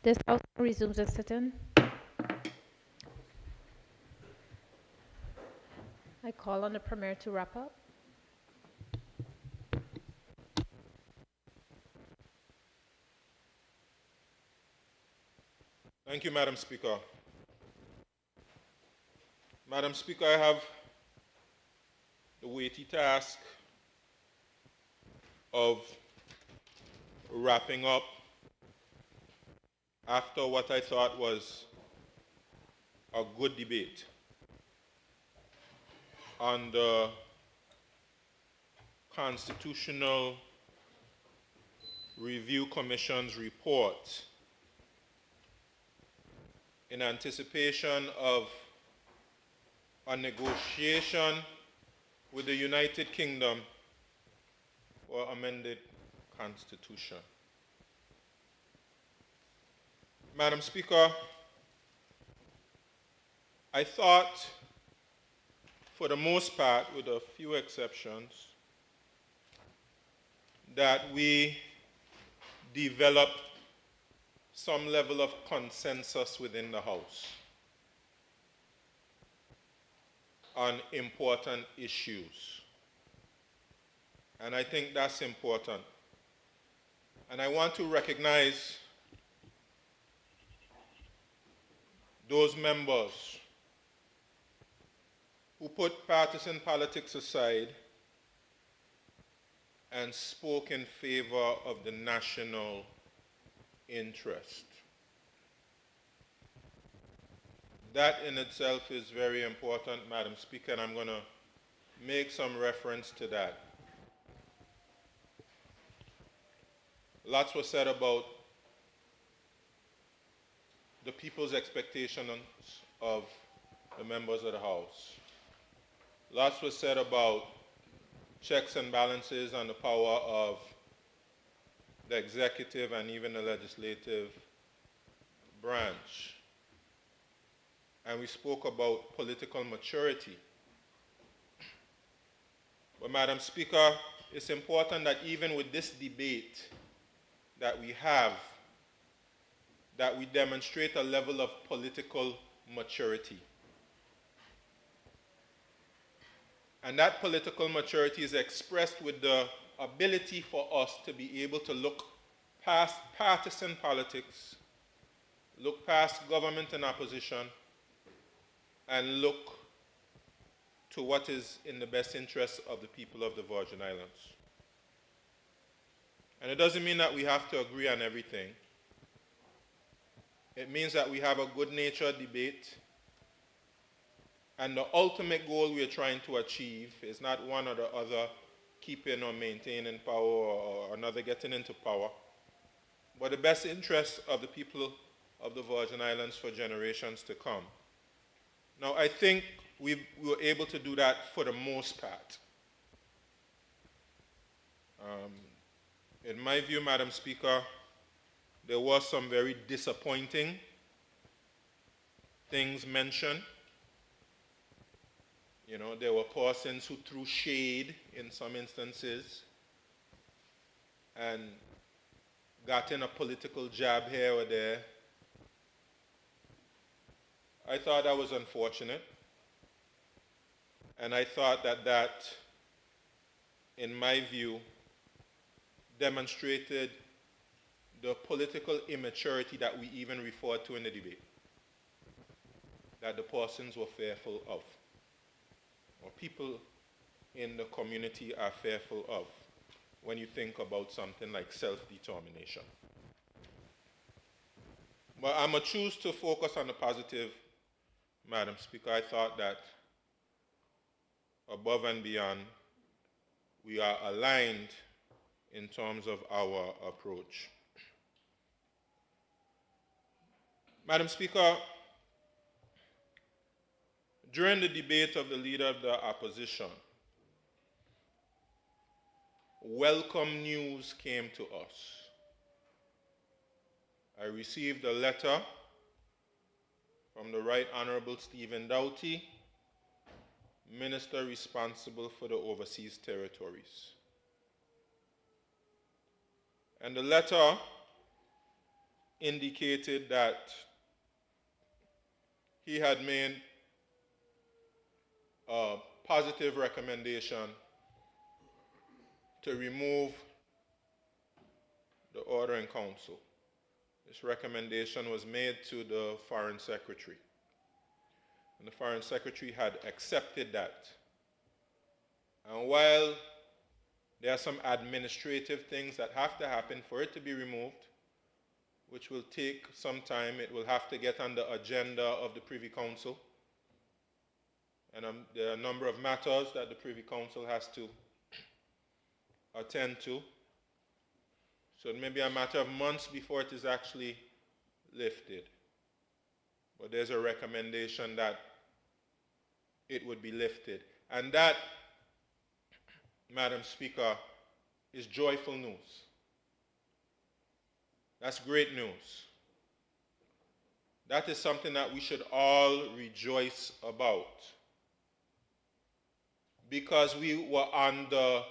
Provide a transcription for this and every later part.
This House resumes its sitting. I call on the Premier to wrap up. Thank you, Madam Speaker. Madam Speaker, I have the weighty task of wrapping up after what I thought was a good debate on the Constitutional Review Commission's report in anticipation of a negotiation with the United Kingdom for amended constitution. Madam Speaker, I thought, for the most part, with a few exceptions, that we developed some level of consensus within the House on important issues. And I think that's important. And I want to recognize those members who put partisan politics aside and spoke in favor of the national interest. That in itself is very important, Madam Speaker, and I'm going to make some reference to that. Lots was said about the people's expectations of the members of the House. Lots was said about checks and balances on the power of the executive and even the legislative branch. And we spoke about political maturity. But Madam Speaker, it's important that even with this debate that we have, that we demonstrate a level of political maturity. And that political maturity is expressed with the ability for us to be able to look past partisan politics, look past government and opposition, and look to what is in the best interest of the people of the Virgin Islands. And it doesn't mean that we have to agree on everything. It means that we have a good-natured debate, and the ultimate goal we are trying to achieve is not one or the other keeping or maintaining power or another getting into power, but the best interest of the people of the Virgin Islands for generations to come. Now, I think we were able to do that for the most part. In my view, Madam Speaker, there was some very disappointing things mentioned. You know, there were persons who threw shade in some instances and got in a political jab here or there. I thought that was unfortunate. And I thought that that, in my view, demonstrated the political immaturity that we even referred to in the debate, that the persons were fearful of, or people in the community are fearful of, when you think about something like self-determination. But I'm going to choose to focus on the positive, Madam Speaker. I thought that above and beyond, we are aligned in terms of our approach. Madam Speaker, during the debate of the Leader of the Opposition, welcome news came to us. I received a letter from the Right Honorable Stephen Doughty, Minister responsible for the overseas territories. And the letter indicated that he had made a positive recommendation to remove the order in council. This recommendation was made to the Foreign Secretary. And the Foreign Secretary had accepted that. And while there are some administrative things that have to happen for it to be removed, which will take some time, it will have to get on the agenda of the Privy Council. And there are a number of matters that the Privy Council has to attend to. So it may be a matter of months before it is actually lifted. But there's a recommendation that it would be lifted. And that, Madam Speaker, is joyful news. That's great news. That is something that we should all rejoice about. Because we were on the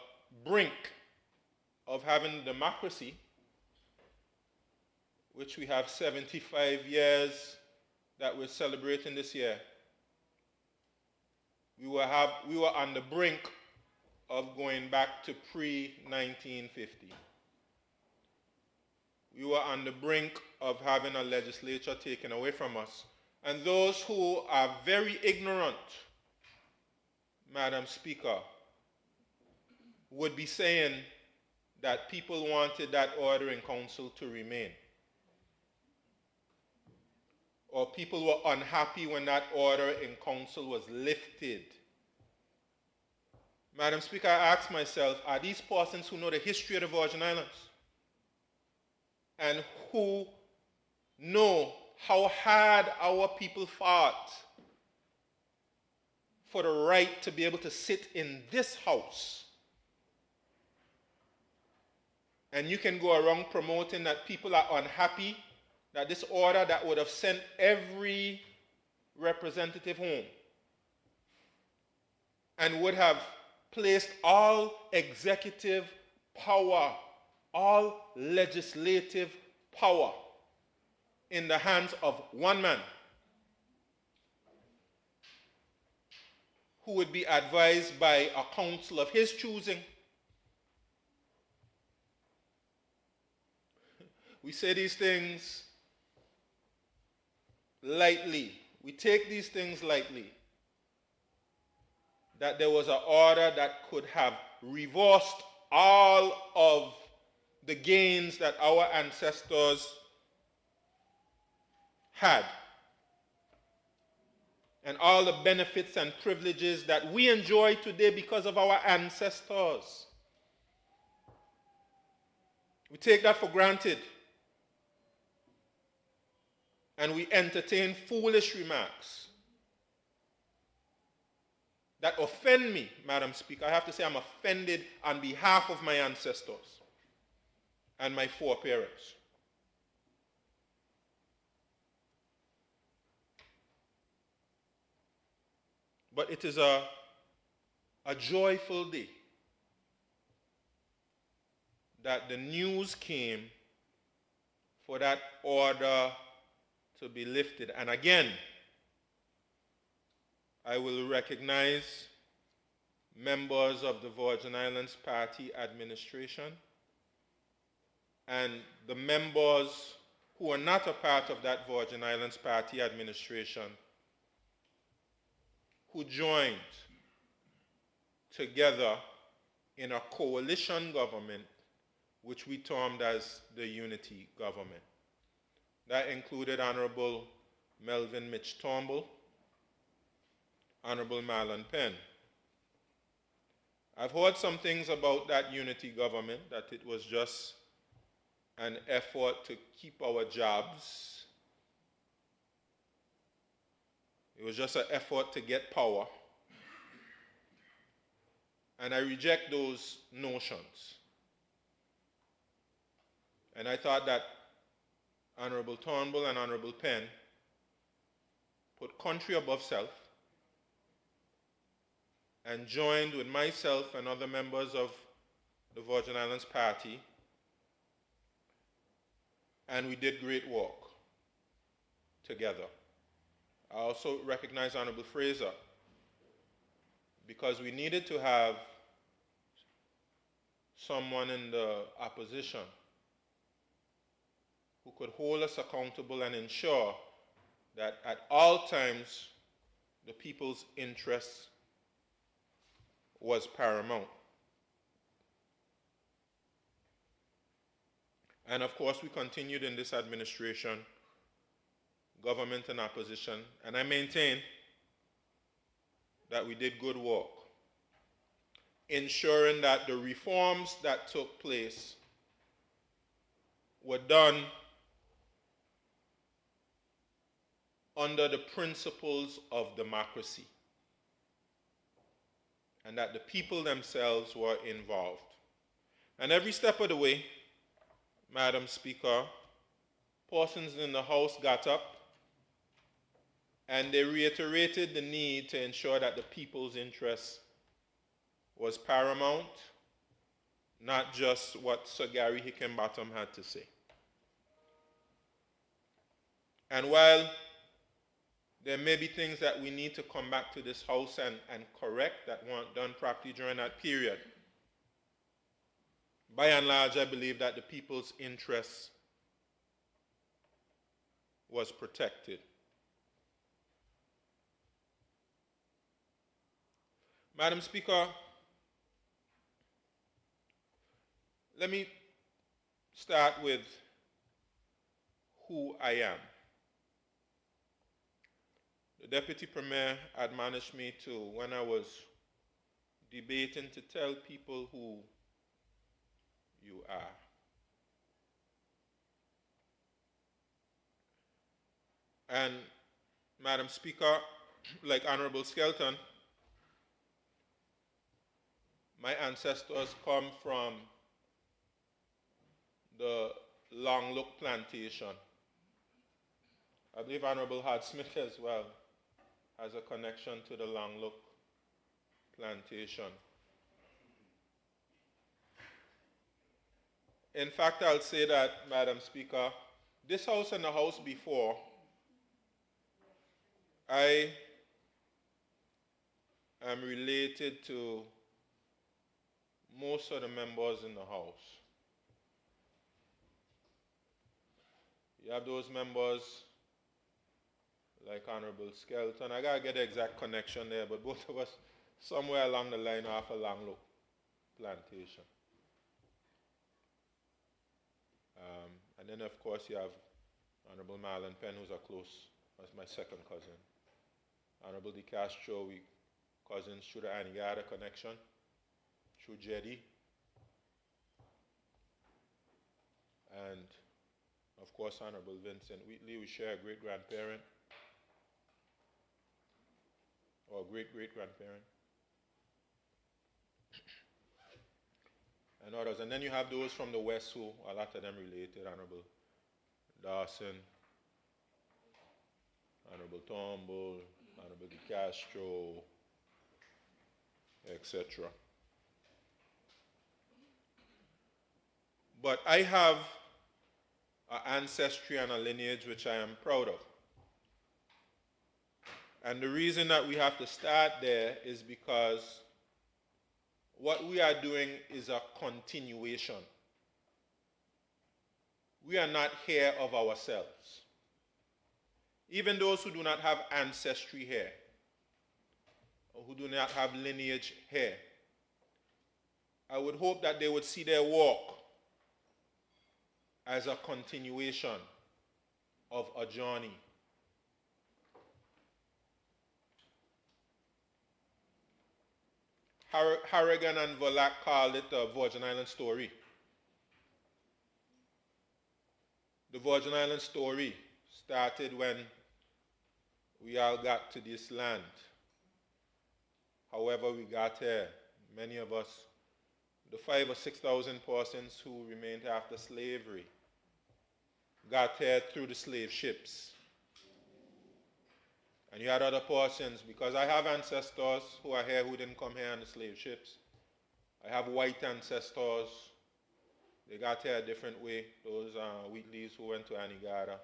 brink of having democracy, which we have 75 years that we're celebrating this year. We were on the brink of going back to pre-1950. We were on the brink of having a legislature taken away from us. And those who are very ignorant, Madam Speaker, would be saying that people wanted that order in council to remain. Or people were unhappy when that order in council was lifted. Madam Speaker, I ask myself, are these persons who know the history of the Virgin Islands and who know how hard our people fought for the right to be able to sit in this house? And you can go around promoting that people are unhappy, that this order that would have sent every representative home and would have placed all executive power, all legislative power in the hands of one man who would be advised by a council of his choosing. We say these things lightly. We take these things lightly. That there was an order that could have reversed all of the gains that our ancestors had, and all the benefits and privileges that we enjoy today because of our ancestors. We take that for granted. And we entertain foolish remarks that offend me, Madam Speaker. I have to say I'm offended on behalf of my ancestors and my foreparents. But it is a joyful day that the news came for that order to be lifted. And again, I will recognize members of the Virgin Islands Party administration and the members who are not a part of that Virgin Islands Party administration who joined together in a coalition government which we termed as the unity government. That included Honorable Melvin Mitch Turnbull, Honorable Marlon Penn. I've heard some things about that unity government, that it was just an effort to keep our jobs. It was just an effort to get power. And I reject those notions. And I thought that Honorable Turnbull and Honorable Penn put country above self and joined with myself and other members of the Virgin Islands Party and we did great work together. I also recognize Honorable Fraser, because we needed to have someone in the opposition who could hold us accountable and ensure that at all times the people's interest was paramount. And of course, we continued in this administration, government and opposition, and I maintain that we did good work, ensuring that the reforms that took place were done under the principles of democracy, and that the people themselves were involved. And every step of the way, Madam Speaker, persons in the House got up and they reiterated the need to ensure that the people's interest was paramount, not just what Sir Gary Hickenbottom had to say. And while there may be things that we need to come back to this House and correct that weren't done properly during that period, by and large, I believe that the people's interest was protected. Madam Speaker, let me start with who I am. The Deputy Premier admonished me to, when I was debating, to tell people who you are. And Madam Speaker, like Honorable Skelton, my ancestors come from the Long Look plantation. I believe Honorable Hart Smith as well has a connection to the Long Look plantation. In fact, I'll say that, Madam Speaker, this House and the House before, I am related to most of the members in the House. You have those members like Honorable Skelton. I gotta get the exact connection there, but both of us somewhere along the line off a Long Look plantation. And then of course you have Honorable Marlon Penn, who's as my second cousin. Honorable De Castro, we cousins through the Anigada connection, through Jeddy. And of course Honorable Vincent Wheatley, we share a great-grandparent, or great-great-grandparent. And others. And then you have those from the West who, a lot of them related, Honorable Dawson, Honorable Turnbull, Honorable De Castro, etc. But I have an ancestry and a lineage which I am proud of. And the reason that we have to start there is because what we are doing is a continuation. We are not here of ourselves. Even those who do not have ancestry here, or who do not have lineage here, I would hope that they would see their walk as a continuation of a journey. Harrigan and Volak called it the Virgin Island story. The Virgin Island story started when we all got to this land. However we got here, many of us, the 5,000 or 6,000 persons who remained after slavery, got here through the slave ships. And you had other persons, because I have ancestors who are here who didn't come here on the slave ships. I have white ancestors, They got here a different way, those Wheatleys who went to Anegada.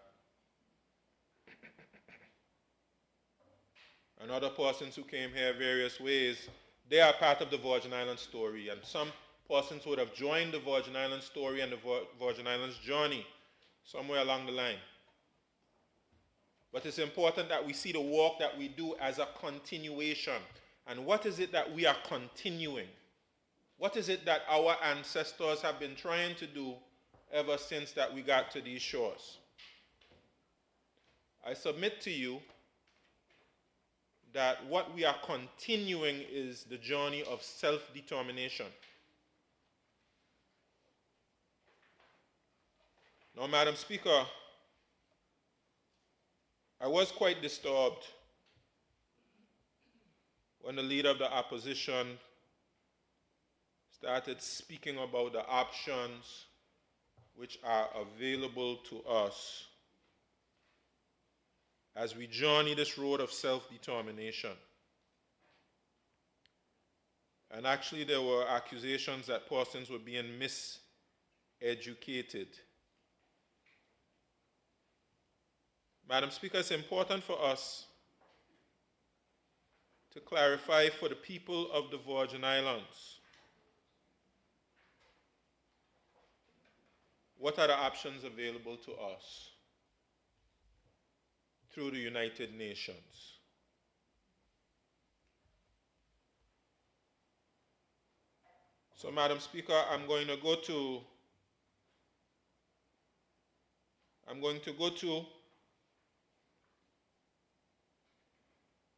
And other persons who came here various ways, they are part of the Virgin Islands story. And some persons would have joined the Virgin Islands story and the Virgin Islands journey somewhere along the line. But it's important that we see the work that we do as a continuation. And what is it that we are continuing? What is it that our ancestors have been trying to do ever since that we got to these shores? I submit to you that what we are continuing is the journey of self-determination. Now, Madam Speaker, I was quite disturbed when the leader of the opposition started speaking about the options which are available to us as we journey this road of self-determination. And actually there were accusations that persons were being miseducated. Madam Speaker, it's important for us to clarify for the people of the Virgin Islands what are the options available to us through the United Nations. So, Madam Speaker, I'm going to go to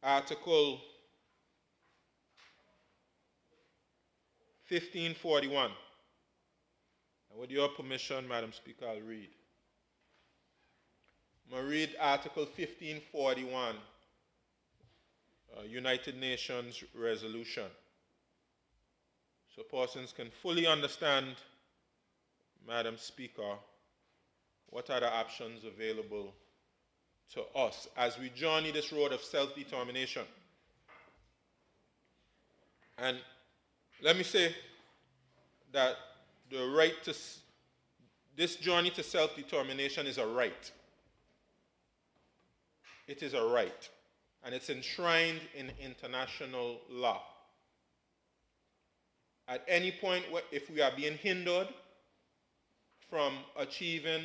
Article 1541. And with your permission, Madam Speaker, I'll read. I'm going to read Article 1541, United Nations Resolution, so persons can fully understand, Madam Speaker, what are the options available to us as we journey this road of self-determination. And let me say that the right to this journey to self-determination is a right. It is a right, and it's enshrined in international law. At any point, if we are being hindered from achieving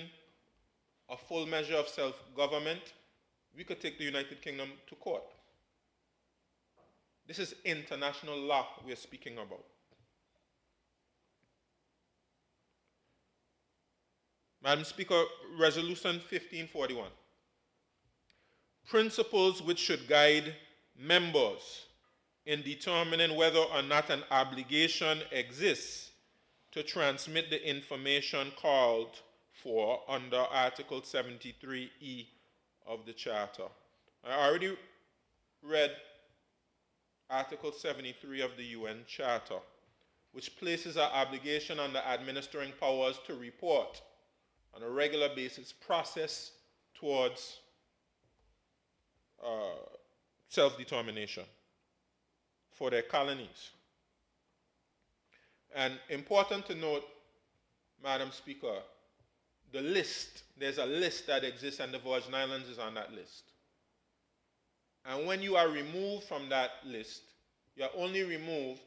a full measure of self-government, we could take the United Kingdom to court. This is international law we are speaking about. Madam Speaker, Resolution 1541. Principles which should guide members in determining whether or not an obligation exists to transmit the information called for under Article 73E of the Charter. I already read Article 73 of the UN Charter, which places our obligation on the administering powers to report on a regular basis process towards self-determination for their colonies. And important to note, Madam Speaker, the list, there's a list that exists and the Virgin Islands is on that list. And when you are removed from that list, you are only removed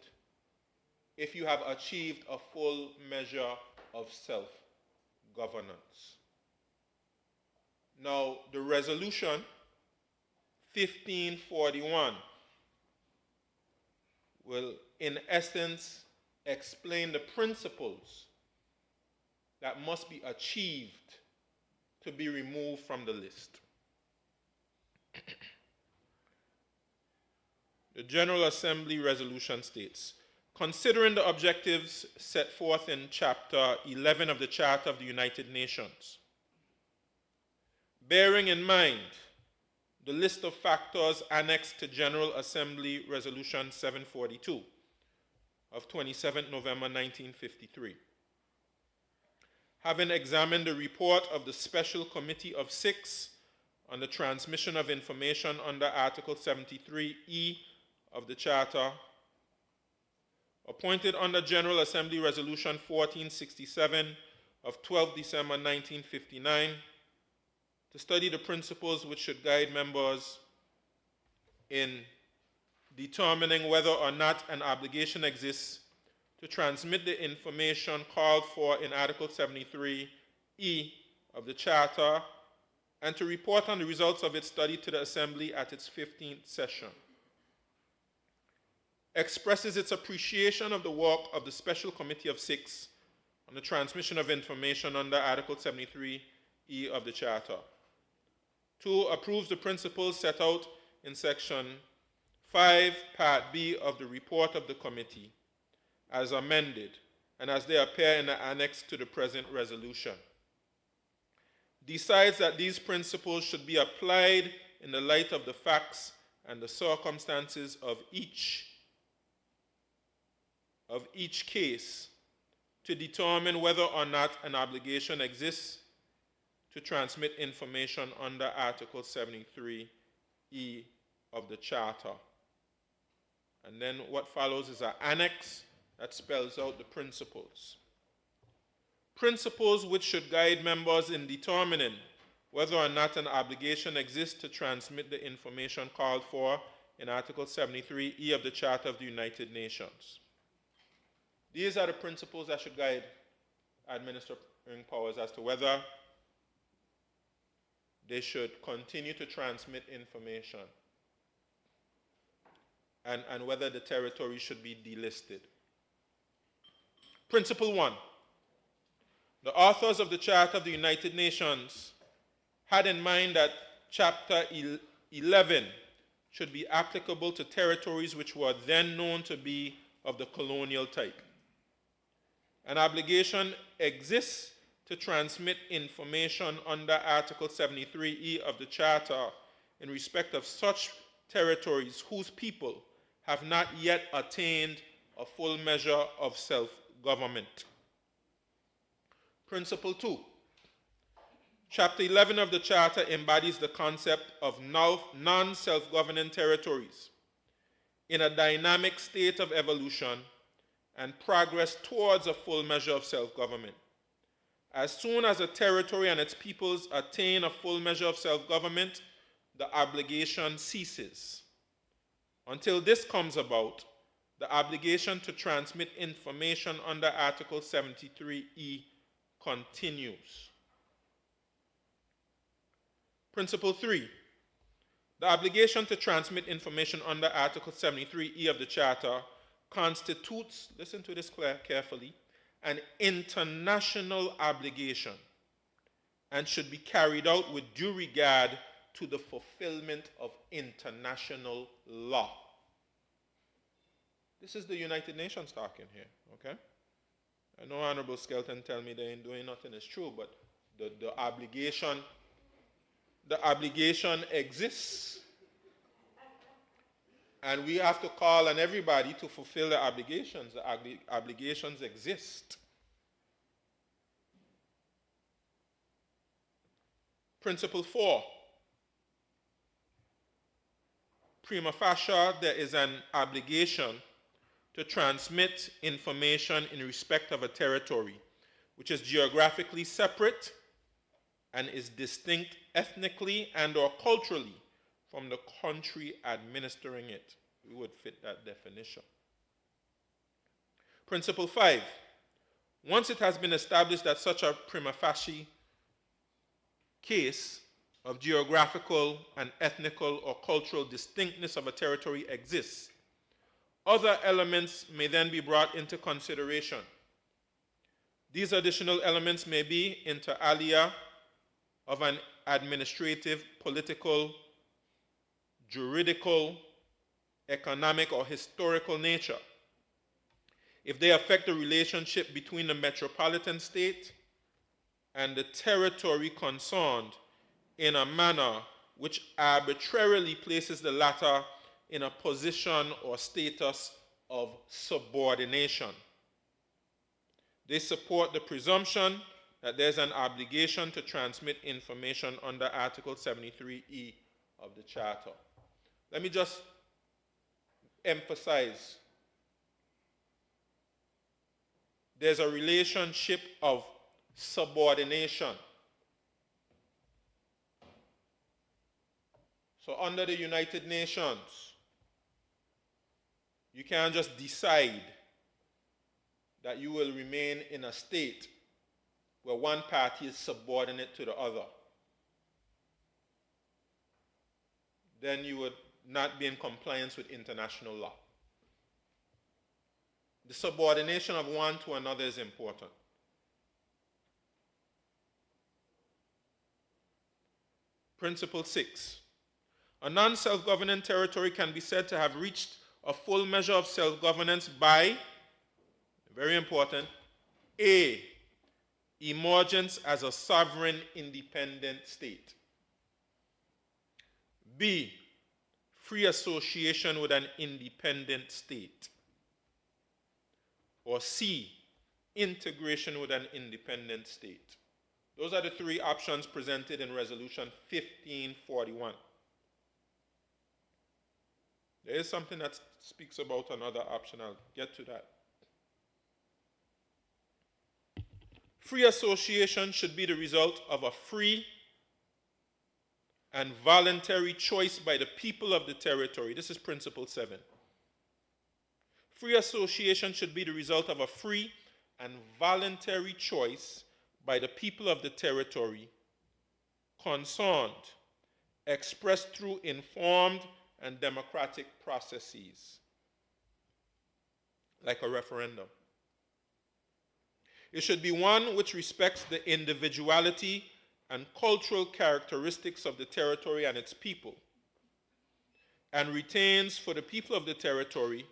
if you have achieved a full measure of self-governance. Now, the resolution 1541 will, in essence, explain the principles that must be achieved to be removed from the list. The General Assembly resolution states, considering the objectives set forth in Chapter 11 of the Charter of the United Nations, bearing in mind the list of factors annexed to General Assembly Resolution 742 of 27th November 1953, having examined the report of the Special Committee of Six on the transmission of information under Article 73E of the Charter, appointed under General Assembly Resolution 1467 of 12 December 1959 to study the principles which should guide members in determining whether or not an obligation exists to transmit the information called for in Article 73E of the Charter and to report on the results of its study to the Assembly at its 15th session. Expresses its appreciation of the work of the Special Committee of Six on the transmission of information under Article 73E of the Charter. 2. Approves the principles set out in Section 5, Part B of the report of the committee as amended and as they appear in the annex to the present resolution. Decides that these principles should be applied in the light of the facts and the circumstances of each case to determine whether or not an obligation exists to transmit information under Article 73E of the Charter. And then what follows is an annex that spells out the principles. Principles which should guide members in determining whether or not an obligation exists to transmit the information called for in Article 73E of the Charter of the United Nations. These are the principles that should guide administering powers as to whether they should continue to transmit information and whether the territory should be delisted. Principle 1. The authors of the Charter of the United Nations had in mind that Chapter 11 should be applicable to territories which were then known to be of the colonial type. An obligation exists to transmit information under Article 73E of the Charter in respect of such territories whose people have not yet attained a full measure of self-government. Principle 2. Chapter 11 of the Charter embodies the concept of non-self-governing territories in a dynamic state of evolution and progress towards a full measure of self-government. As soon as a territory and its peoples attain a full measure of self-government, the obligation ceases. Until this comes about, the obligation to transmit information under Article 73E continues. Principle 3. The obligation to transmit information under Article 73E of the Charter constitutes, listen to this carefully, an international obligation and should be carried out with due regard to the fulfillment of international law. This is the United Nations talking here, okay? I know Honorable Skelton tell me they ain't doing nothing is true, but the obligation exists. And we have to call on everybody to fulfill the obligations. The obligations exist. Principle 4. Prima facie, there is an obligation to transmit information in respect of a territory which is geographically separate and is distinct ethnically and or culturally from the country administering it. We would fit that definition. Principle 5. Once it has been established that such a prima facie case of geographical and ethnical or cultural distinctness of a territory exists, other elements may then be brought into consideration. These additional elements may be inter alia of an administrative, political, juridical, economic, or historical nature. If they affect the relationship between the metropolitan state and the territory concerned in a manner which arbitrarily places the latter in a position or status of subordination. They support the presumption that there's an obligation to transmit information under Article 73E of the Charter. Let me just emphasize. There's a relationship of subordination. So under the United Nations, you can't just decide that you will remain in a state where one party is subordinate to the other. Then you would not be in compliance with international law. The subordination of one to another is important. Principle 6. A non-self-governing territory can be said to have reached a full measure of self-governance by, very important, A, emergence as a sovereign independent state. B, free association with an independent state. Or C, integration with an independent state. Those are the three options presented in Resolution 1541. There is something that speaks about another option. I'll get to that. Free association should be the result of a free and voluntary choice by the people of the territory. This is Principle 7. Free association should be the result of a free and voluntary choice by the people of the territory concerned, expressed through informed and democratic processes, like a referendum. It should be one which respects the individuality and cultural characteristics of the territory and its people, and retains for the people of the territory,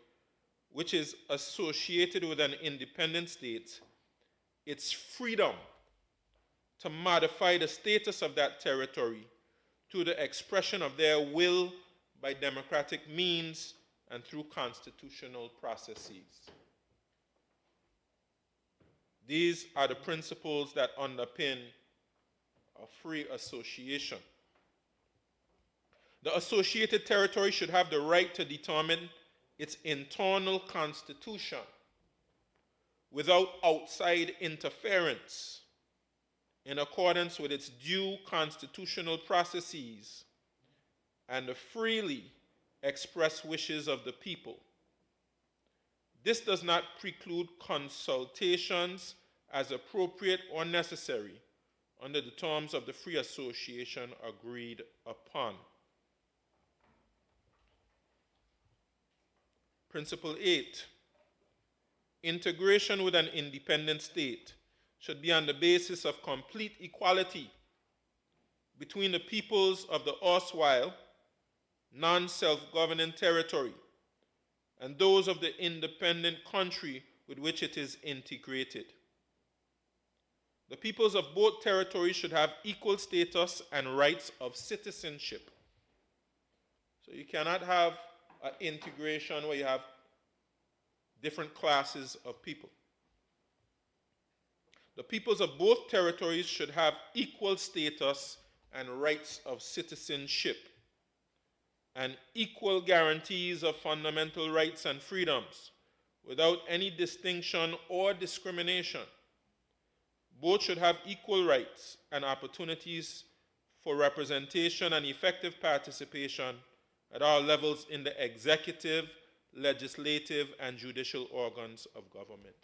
which is associated with an independent state, its freedom to modify the status of that territory to the expression of their will by democratic means and through constitutional processes. These are the principles that underpin a free association. The associated territory should have the right to determine its internal constitution without outside interference, in accordance with its due constitutional processes and the freely expressed wishes of the people. This does not preclude consultations as appropriate or necessary under the terms of the free association agreed upon. Principle 8. Integration with an independent state should be on the basis of complete equality between the peoples of the erstwhile non-self-governing territory and those of the independent country with which it is integrated. The peoples of both territories should have equal status and rights of citizenship. So you cannot have an integration where you have different classes of people. The peoples of both territories should have equal status and rights of citizenship, and equal guarantees of fundamental rights and freedoms without any distinction or discrimination. Both should have equal rights and opportunities for representation and effective participation at all levels in the executive, legislative, and judicial organs of government.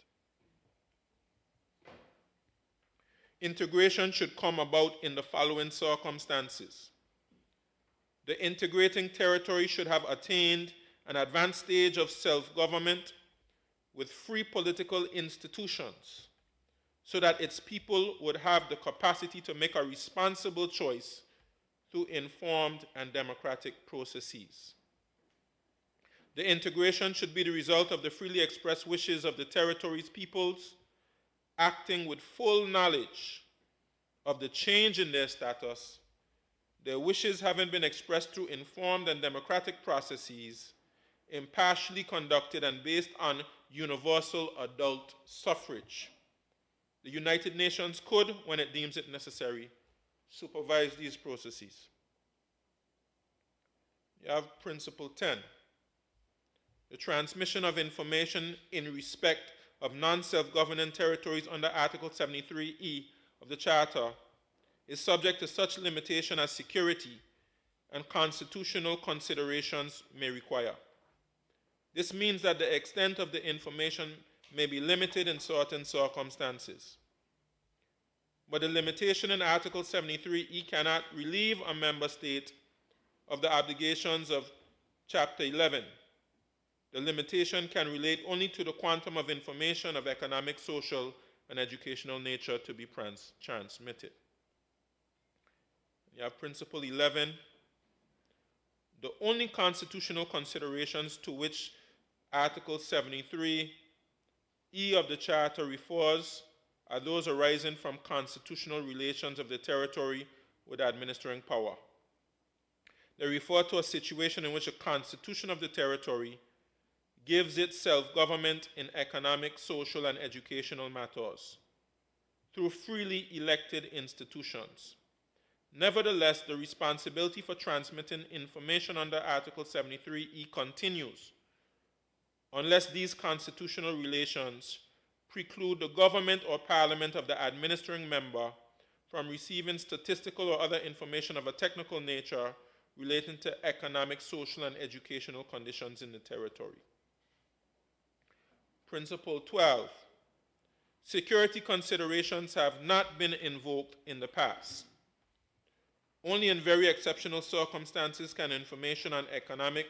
Integration should come about in the following circumstances. The integrating territory should have attained an advanced stage of self-government with free political institutions, so that its people would have the capacity to make a responsible choice through informed and democratic processes. The integration should be the result of the freely expressed wishes of the territory's peoples, acting with full knowledge of the change in their status, their wishes having been expressed through informed and democratic processes, impartially conducted and based on universal adult suffrage. The United Nations could, when it deems it necessary, supervise these processes. You have Principle 10. The transmission of information in respect of non-self-governing territories under Article 73E of the Charter is subject to such limitation as security and constitutional considerations may require. This means that the extent of the information may be limited in certain circumstances. But the limitation in Article 73E cannot relieve a member state of the obligations of Chapter 11. The limitation can relate only to the quantum of information of economic, social, and educational nature to be transmitted. You have Principle 11. The only constitutional considerations to which Article 73E of the Charter refers are those arising from constitutional relations of the territory with administering power. They refer to a situation in which a constitution of the territory gives it self-government in economic, social, and educational matters through freely elected institutions. Nevertheless, the responsibility for transmitting information under Article 73E continues unless these constitutional relations preclude the government or parliament of the administering member from receiving statistical or other information of a technical nature relating to economic, social, and educational conditions in the territory. Principle 12. Security considerations have not been invoked in the past. Only in very exceptional circumstances can information on economic,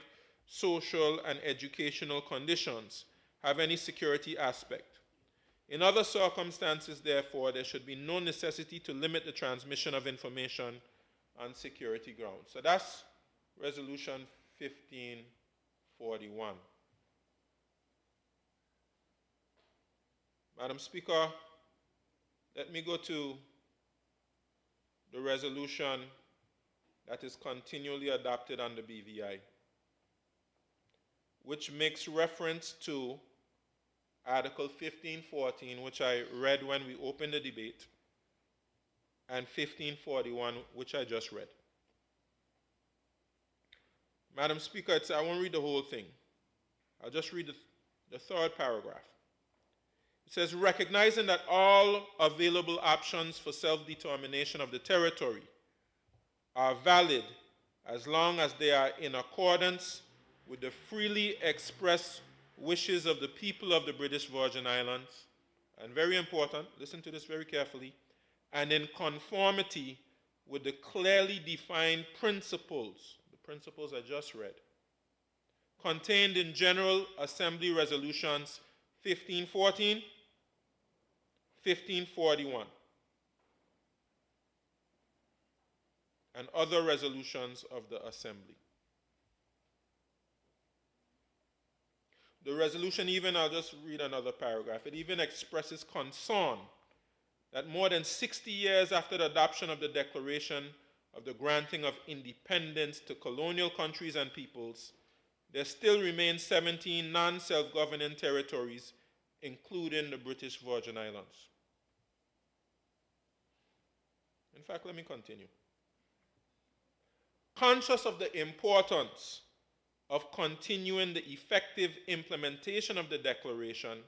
social, and educational conditions have any security aspect. In other circumstances, therefore, there should be no necessity to limit the transmission of information on security grounds. So that's Resolution 1541. Madam Speaker, let me go to the resolution that is continually adopted under BVI, which makes reference to Article 1514, which I read when we opened the debate, and 1541, which I just read. Madam Speaker, I won't read the whole thing. I'll just read the third paragraph. It says, recognizing that all available options for self-determination of the territory are valid as long as they are in accordance with the freely expressed wishes of the people of the British Virgin Islands, and very important, listen to this very carefully, and in conformity with the clearly defined principles, the principles I just read, contained in General Assembly Resolutions 1514, 1541, and other resolutions of the Assembly. The resolution even, I'll just read another paragraph, it even expresses concern that more than 60 years after the adoption of the Declaration of the granting of independence to colonial countries and peoples, there still remain 17 non-self-governing territories, including the British Virgin Islands. In fact, let me continue. Conscious of the importance of continuing the effective implementation of the Declaration,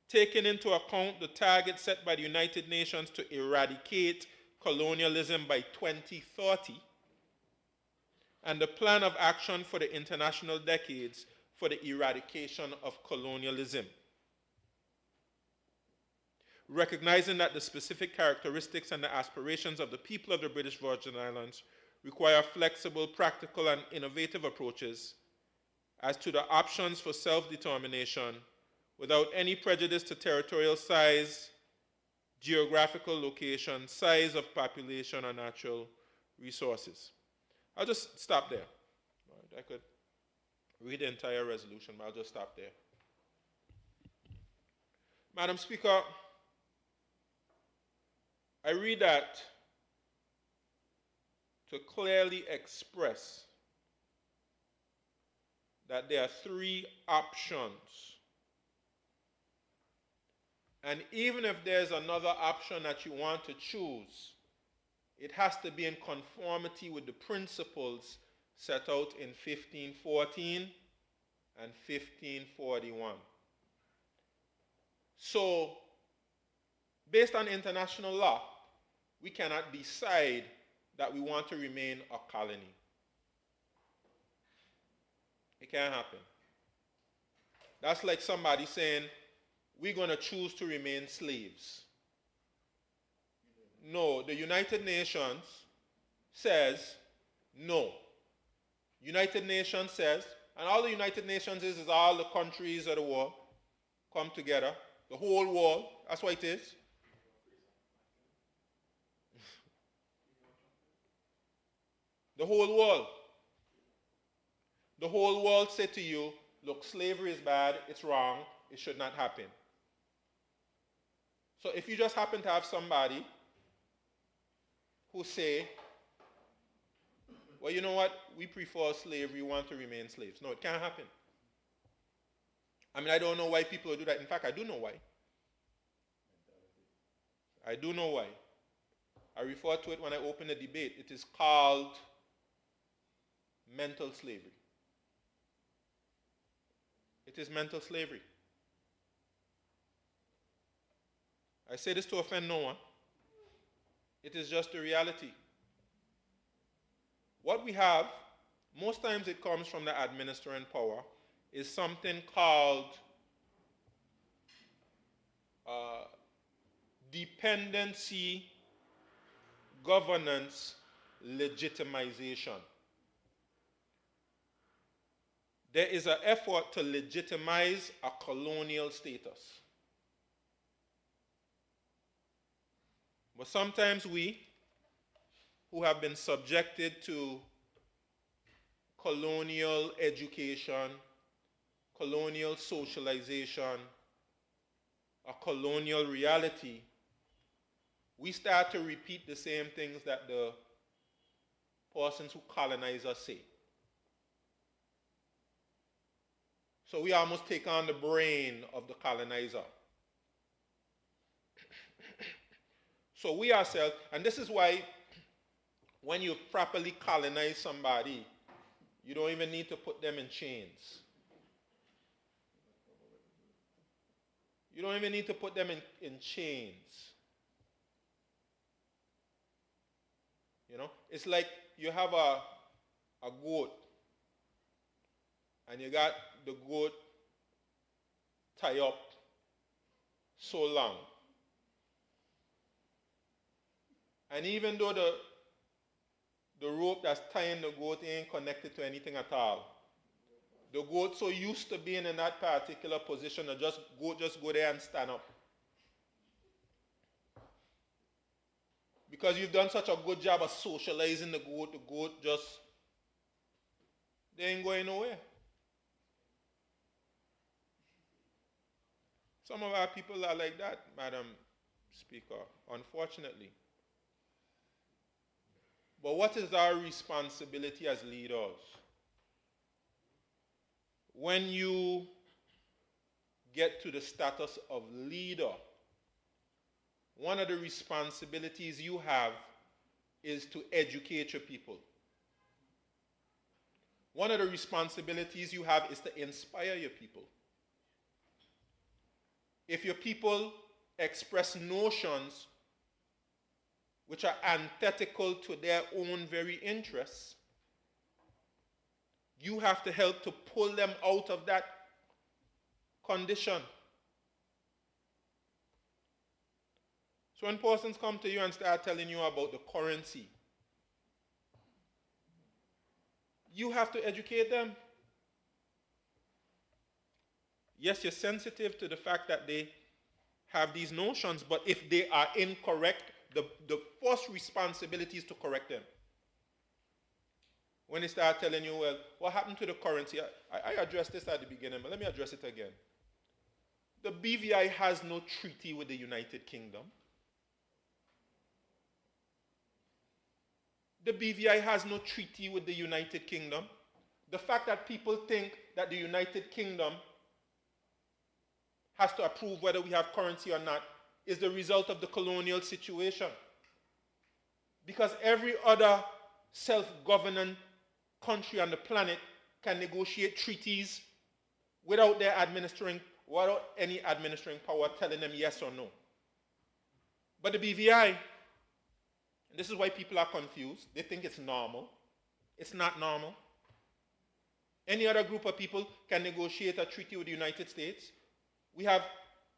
taking into account the target set by the United Nations to eradicate colonialism by 2030, and the plan of action for the international decades for the eradication of colonialism. Recognizing that the specific characteristics and the aspirations of the people of the British Virgin Islands require flexible, practical, and innovative approaches as to the options for self-determination without any prejudice to territorial size, geographical location, size of population, or natural resources. I'll just stop there. I could read the entire resolution, but I'll just stop there. Madam Speaker, I read that to clearly express that there are three options. And even if there's another option that you want to choose, it has to be in conformity with the principles set out in 1514 and 1541. So, based on international law, we cannot decide that we want to remain a colony. It can't happen. That's like somebody saying, we're going to choose to remain slaves. No, the United Nations says no. United Nations says, and all the United Nations is all the countries of the world come together, the whole world, that's what it is. The whole world. The whole world say to you, look, slavery is bad, it's wrong, it should not happen. So if you just happen to have somebody who say, well, you know what, we prefer slavery, we want to remain slaves. No, it can't happen. I mean, I don't know why people do that. In fact, I do know why. I do know why. I refer to it when I open a debate. It is called mental slavery. It is mental slavery. I say this to offend no one. It is just the reality. What we have, most times it comes from the administering power, is something called dependency governance legitimization. There is an effort to legitimize a colonial status. But sometimes we, who have been subjected to colonial education, colonial socialization, a colonial reality, we start to repeat the same things that the persons who colonize us say. So we almost take on the brain of the colonizer. So we ourselves, and this is why when you properly colonize somebody, you don't even need to put them in chains. You don't even need to put them in chains. You know, it's like you have a goat, and you got the goat tied up so long. And even though the rope that's tying the goat ain't connected to anything at all, the goat so used to being in that particular position to just go there and stand up. Because you've done such a good job of socializing the goat just, they ain't going nowhere. Some of our people are like that, Madam Speaker, unfortunately. But what is our responsibility as leaders? When you get to the status of leader, one of the responsibilities you have is to educate your people. One of the responsibilities you have is to inspire your people. If your people express notions which are antithetical to their own very interests, you have to help to pull them out of that condition. So when persons come to you and start telling you about the currency, you have to educate them. Yes, you're sensitive to the fact that they have these notions, but if they are incorrect, the first responsibility is to correct them. When they start telling you, well, what happened to the currency? I addressed this at the beginning, but let me address it again. The BVI has no treaty with the United Kingdom. The BVI has no treaty with the United Kingdom. The fact that people think that the United Kingdom has to approve whether we have currency or not is the result of the colonial situation. Because every other self-governing country on the planet can negotiate treaties without their administering without any administering power telling them yes or no. But the BVI, and this is why people are confused, they think it's normal. It's not normal. Any other group of people can negotiate a treaty with the United States. We have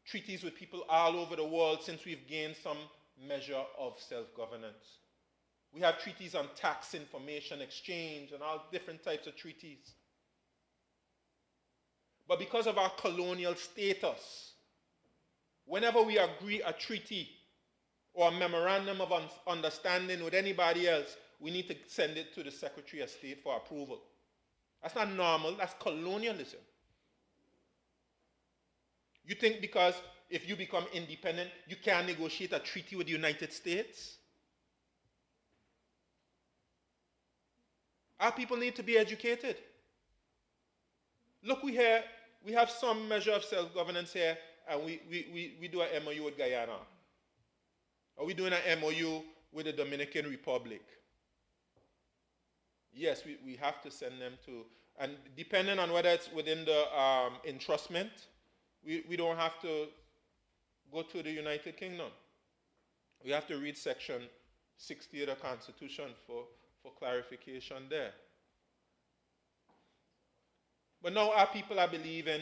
treaties with people all over the world since we've gained some measure of self-governance. We have treaties on tax information exchange and all different types of treaties. But because of our colonial status, whenever we agree a treaty or a memorandum of understanding with anybody else, we need to send it to the Secretary of State for approval. That's not normal, that's colonialism. You think because if you become independent, you can't negotiate a treaty with the United States? Our people need to be educated. Look, we have some measure of self-governance here, and we do an MOU with Guyana. Are we doing an MOU with the Dominican Republic? Yes, we have to send them to, and depending on whether it's within the entrustment, we don't have to go to the United Kingdom. We have to read section 60 of the Constitution for clarification there. But now our people are believing,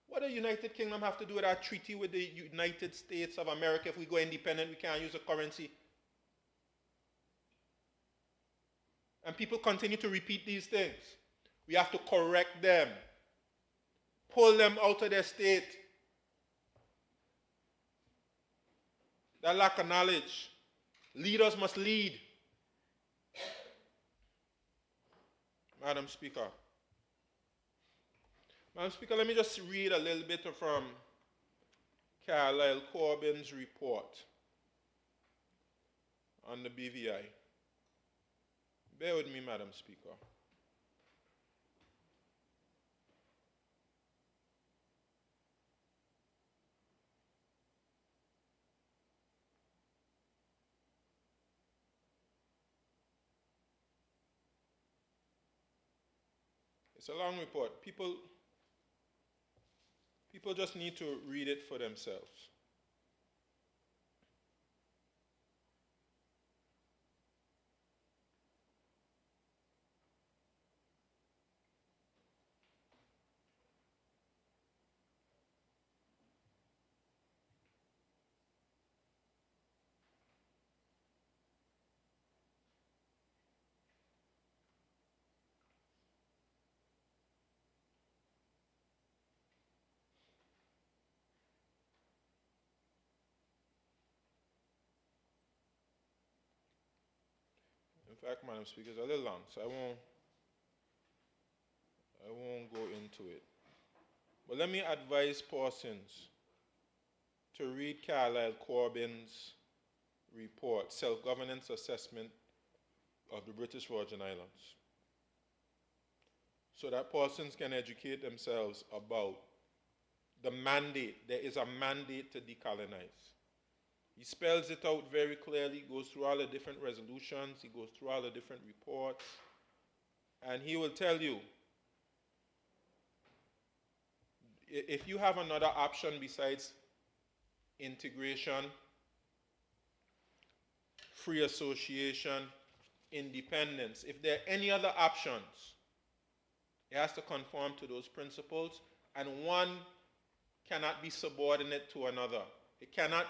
what does the United Kingdom have to do with our treaty with the United States of America? If we go independent, we can't use a currency. And people continue to repeat these things. We have to correct them, pull them out of their state. That lack of knowledge. Leaders must lead. Madam Speaker. Madam Speaker, let me just read a little bit from Carlisle Corbyn's report on the BVI. Bear with me, Madam Speaker. It's a long report. People just need to read it for themselves. In fact, Madam Speaker, it's a little long, so I won't go into it. But let me advise persons to read Carlisle Corbyn's report, Self-Governance Assessment of the British Virgin Islands, so that persons can educate themselves about the mandate. There is a mandate to decolonize. He spells it out very clearly, goes through all the different resolutions, he goes through all the different reports, and he will tell you, if you have another option besides integration, free association, independence, if there are any other options, it has to conform to those principles, and one cannot be subordinate to another. It cannot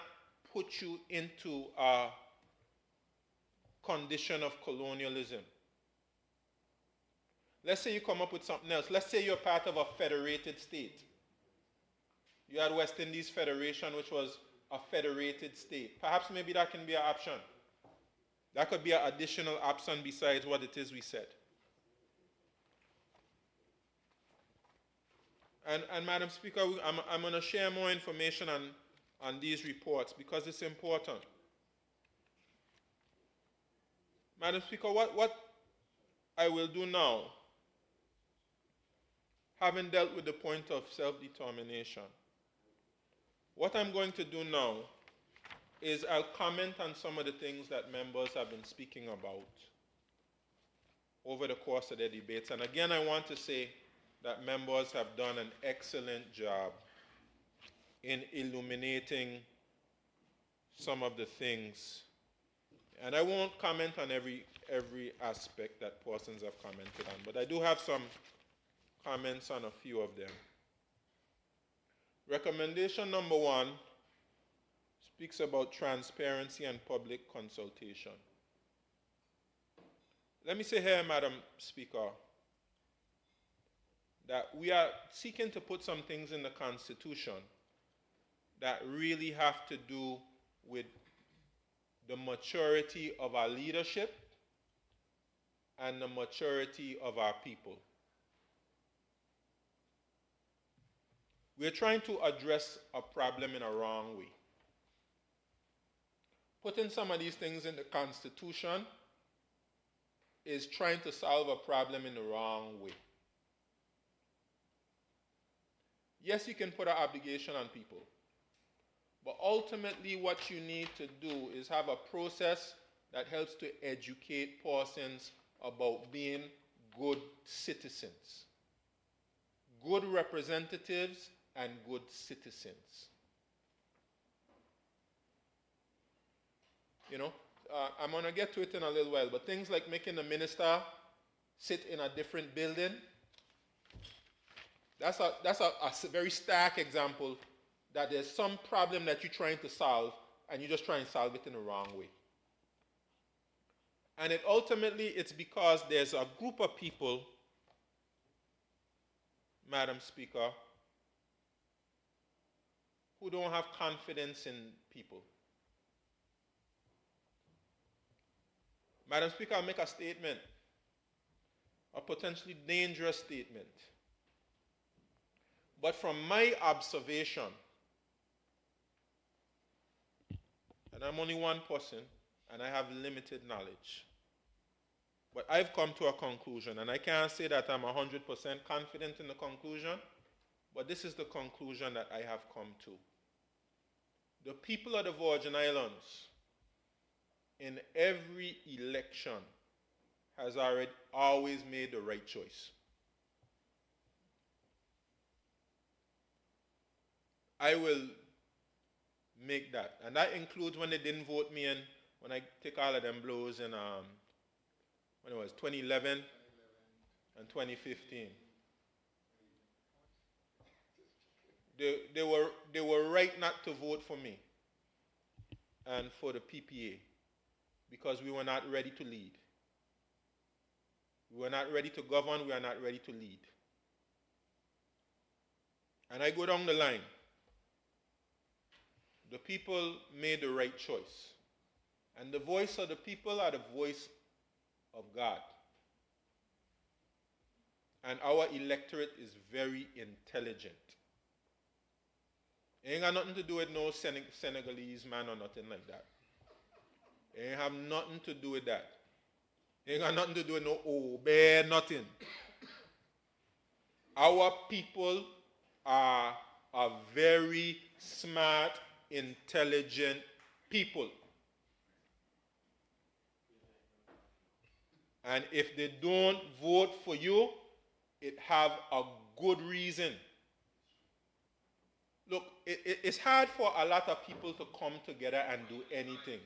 put you into a condition of colonialism. Let's say you come up with something else. Let's say you're part of a federated state. You had West Indies Federation, which was a federated state. Perhaps maybe that can be an option. That could be an additional option besides what it is we said. And Madam Speaker, I'm going to share more information on these reports because it's important. Madam Speaker, what I will do now, having dealt with the point of self-determination, what I'm going to do now is I'll comment on some of the things that members have been speaking about over the course of their debates. And again, I want to say that members have done an excellent job in illuminating some of the things. And I won't comment on every aspect that persons have commented on, but I do have some comments on a few of them. Recommendation number 1 speaks about transparency and public consultation. Let me say here, Madam Speaker, that we are seeking to put some things in the Constitution that really have to do with the maturity of our leadership and the maturity of our people. We're trying to address a problem in a wrong way. Putting some of these things in the Constitution is trying to solve a problem in the wrong way. Yes, you can put an obligation on people, but ultimately what you need to do is have a process that helps to educate persons about being good citizens, good representatives, and good citizens. You know, I'm going to get to it in a little while, but things like making the minister sit in a different building, that's a very stark example that there's some problem that you're trying to solve, and you just try and solve it in the wrong way. And ultimately, it's because there's a group of people, Madam Speaker, who don't have confidence in people. Madam Speaker, I'll make a statement, a potentially dangerous statement. But from my observation, and I'm only one person, and I have limited knowledge, but I've come to a conclusion, and I can't say that I'm 100% confident in the conclusion, but this is the conclusion that I have come to. The people of the Virgin Islands, in every election, has always made the right choice. I will make that. And that includes when they didn't vote me in, when I take all of them blows in, when it was 2011 and 2015. They were right not to vote for me and for the PPA because we were not ready to lead. We were not ready to govern, we are not ready to lead. And I go down the line. The people made the right choice. And the voice of the people are the voice of God. And our electorate is very intelligent. It ain't got nothing to do with no Senegalese man or nothing like that. It ain't have nothing to do with that. It ain't got nothing to do with no Obe, nothing. Our people are a very smart, intelligent people. And if they don't vote for you, it have a good reason. Look, it's hard for a lot of people to come together and do anything.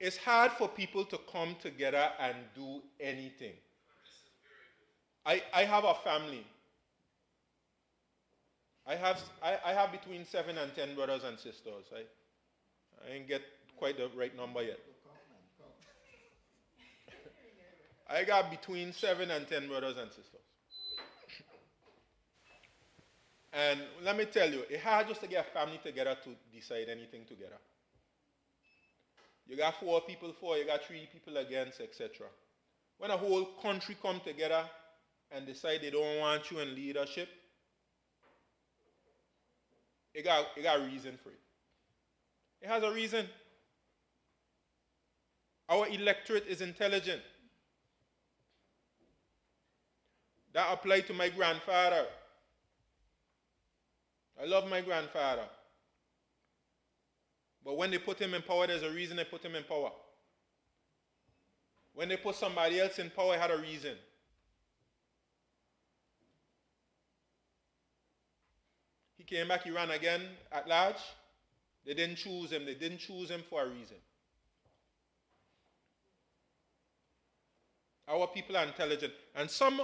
It's hard for people to come together and do anything. I have a family. I have between 7 and 10 brothers and sisters. I ain't get quite the right number yet. I got between 7 and 10 brothers and sisters. And let me tell you, it's hard just to get a family together to decide anything together. You got 4 people for, you got 3 people against, etc. When a whole country come together and decide they don't want you in leadership, it got a reason for it. It has a reason. Our electorate is intelligent. That applied to my grandfather. I love my grandfather. But when they put him in power, there's a reason they put him in power. When they put somebody else in power, it had a reason. He came back, he ran again at large. They didn't choose him. They didn't choose him for a reason. Our people are intelligent. And some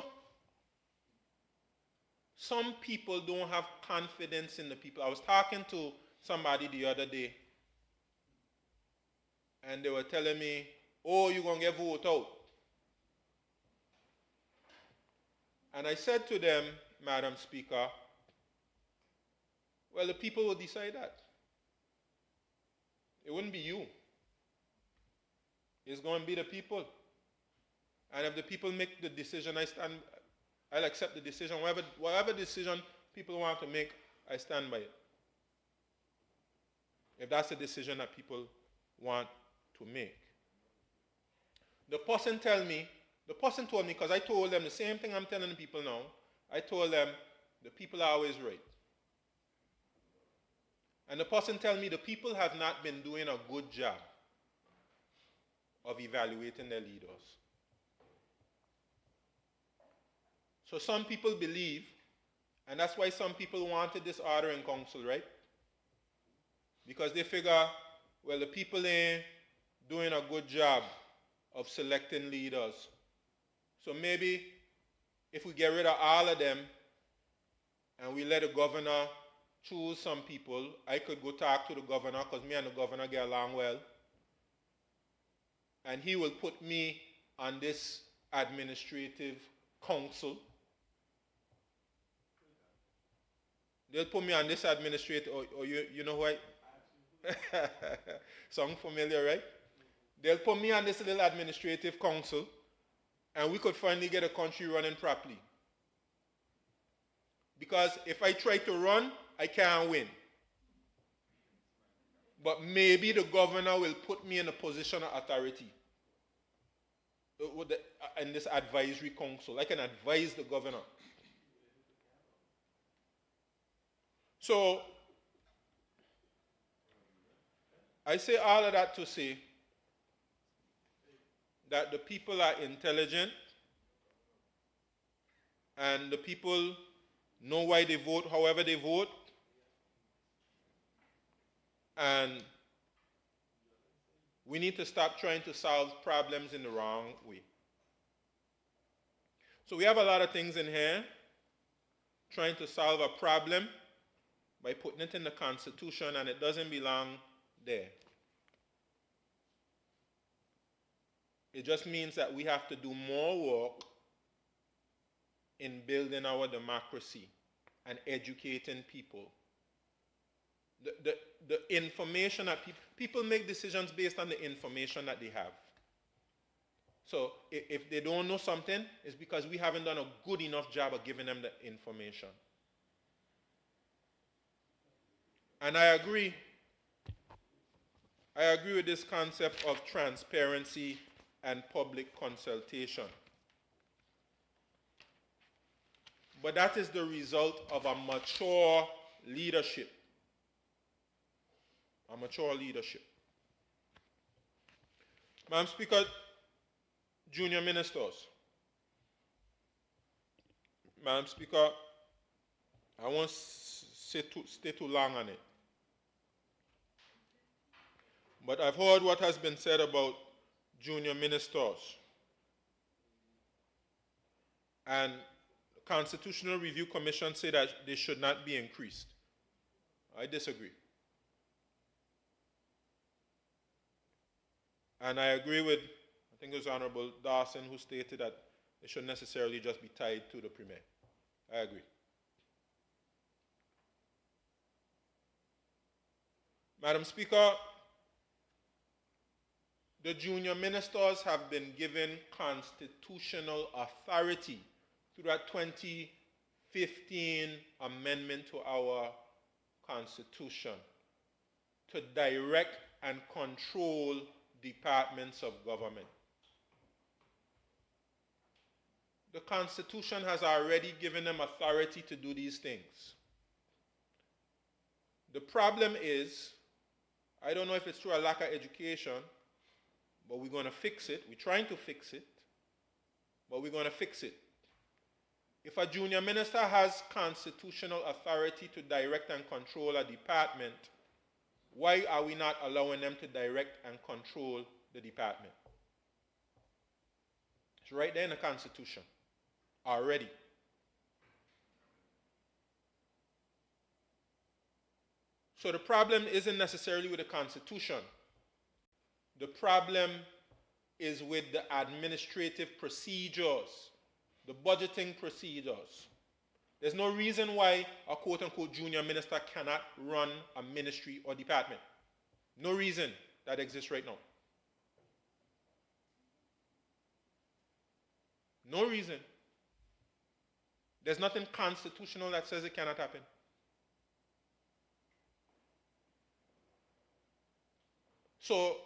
people don't have confidence in the people. I was talking to somebody the other day, and they were telling me, oh, you're going to get voted out. And I said to them, Madam Speaker, well, the people will decide that. It wouldn't be you. It's going to be the people. And if the people make the decision, I'll accept the decision. Whatever decision people want to make, I stand by it. If that's the decision that people want to make. The person told me, because I told them the same thing I'm telling the people now, I told them the people are always right. And the person told me the people have not been doing a good job of evaluating their leaders. So some people believe, and that's why some people wanted this order in council, right? Because they figure, well, the people ain't doing a good job of selecting leaders. So maybe if we get rid of all of them and we let the governor choose some people, I could go talk to the governor, because me and the governor get along well, and he will put me on this administrative council. They'll put me on this administrative, or you know what? Sound familiar, right? They'll put me on this little administrative council, and we could finally get a country running properly. Because if I try to run, I can't win. But maybe the governor will put me in a position of authority in this advisory council. I can advise the governor. So, I say all of that to say that the people are intelligent, and the people know why they vote, however they vote, and we need to stop trying to solve problems in the wrong way. So we have a lot of things in here, trying to solve a problem by putting it in the Constitution, and it doesn't belong there. It just means that we have to do more work in building our democracy and educating people. The information that people make decisions based on the information that they have. So if they don't know something, it's because we haven't done a good enough job of giving them the information. And I agree with this concept of transparency and public consultation. But that is the result of a mature leadership. A mature leadership. Madam Speaker, junior ministers. Madam Speaker, I won't stay too long on it. But I've heard what has been said about junior ministers. And the Constitutional Review Commission say that they should not be increased. I disagree. And I agree with, I think it was Honorable Dawson who stated that they shouldn't necessarily just be tied to the Premier. I agree. Madam Speaker, the junior ministers have been given constitutional authority through that 2015 amendment to our Constitution to direct and control departments of government. The Constitution has already given them authority to do these things. The problem is, I don't know if it's through a lack of education, but we're going to fix it. We're trying to fix it, but we're going to fix it. If a junior minister has constitutional authority to direct and control a department, why are we not allowing them to direct and control the department? It's right there in the Constitution already. So the problem isn't necessarily with the Constitution. The problem is with the administrative procedures, the budgeting procedures. There's no reason why a quote-unquote junior minister cannot run a ministry or department. No reason that exists right now. No reason. There's nothing constitutional that says it cannot happen. So,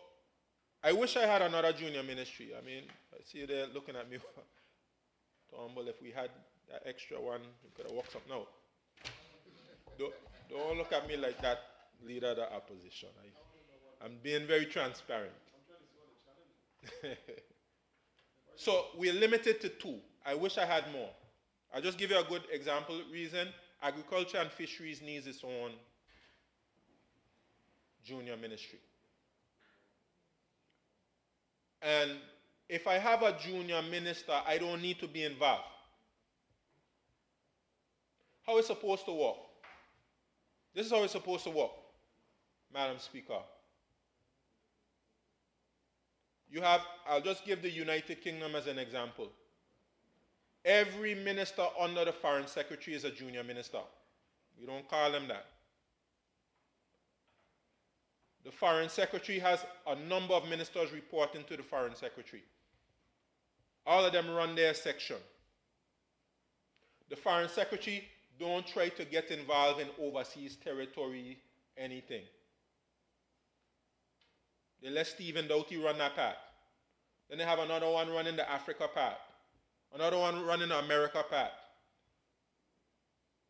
I wish I had another junior ministry. I mean, I see you there looking at me. Humble, if we had that extra one, we could have walked up now. Don't look at me like that, leader of the opposition. I'm being very transparent. So we're limited to 2. I wish I had more. I'll just give you a good example reason. Agriculture and fisheries needs its own junior ministry. And if I have a junior minister, I don't need to be involved. How is it supposed to work? This is how it's supposed to work, Madam Speaker. You have, I'll just give the United Kingdom as an example. Every minister under the Foreign Secretary is a junior minister. We don't call them that. The Foreign Secretary has a number of ministers reporting to the Foreign Secretary. All of them run their section. The Foreign Secretary don't try to get involved in overseas territory, anything. They let Stephen Doughty run that part. Then they have another one running the Africa part. Another one running the America part.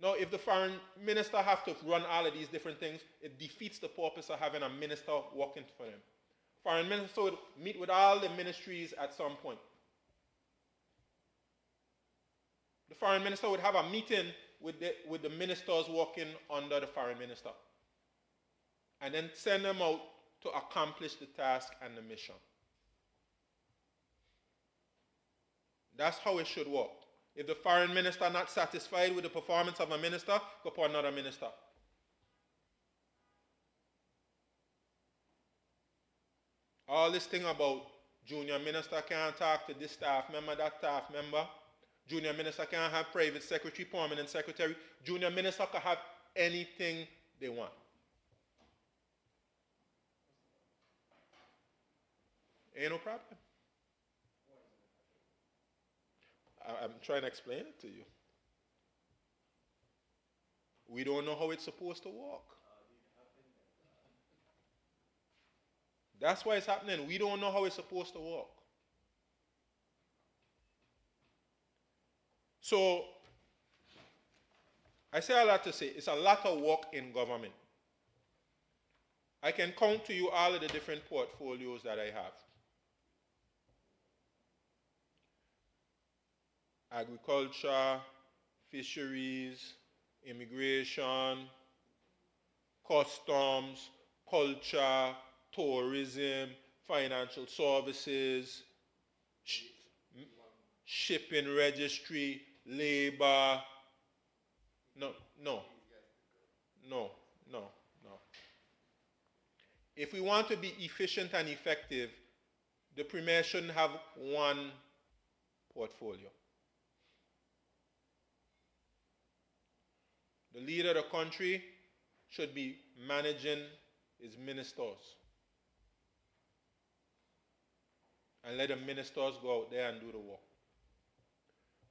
Now, if the foreign minister have to run all of these different things, it defeats the purpose of having a minister working for them. Foreign minister would meet with all the ministries at some point. The foreign minister would have a meeting with the ministers working under the foreign minister. And then send them out to accomplish the task and the mission. That's how it should work. If the foreign minister not satisfied with the performance of a minister, go for another minister. All this thing about junior minister can't talk to this staff member, that staff member. Junior minister can't have private secretary, permanent secretary. Junior minister can have anything they want. Ain't no problem. I'm trying to explain it to you. We don't know how it's supposed to work. That's why it's happening. We don't know how it's supposed to work. So, I say a lot to say, it's a lot of work in government. I can count to you all of the different portfolios that I have. Agriculture, fisheries, immigration, customs, culture, tourism, financial services, shipping registry, labor. No. If we want to be efficient and effective, the Premier shouldn't have one portfolio. The leader of the country should be managing his ministers. And let the ministers go out there and do the work.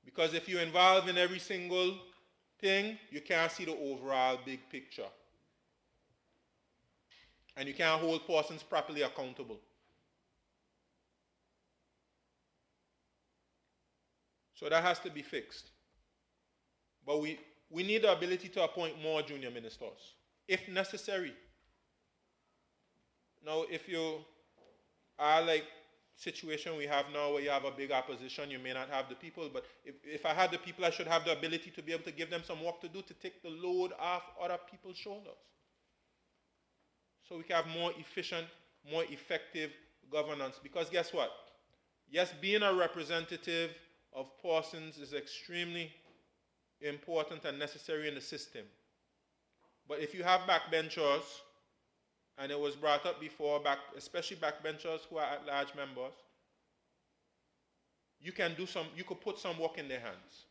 Because if you're involved in every single thing, you can't see the overall big picture. And you can't hold persons properly accountable. So that has to be fixed. But we need the ability to appoint more junior ministers, if necessary. Now, if you are like situation we have now where you have a big opposition, you may not have the people, but if I had the people, I should have the ability to be able to give them some work to do to take the load off other people's shoulders. So we can have more efficient, more effective governance. Because guess what? Yes, being a representative of persons is extremely important and necessary in the system. But if you have backbenchers, and it was brought up before, especially backbenchers who are at-large members, you could put some work in their hands.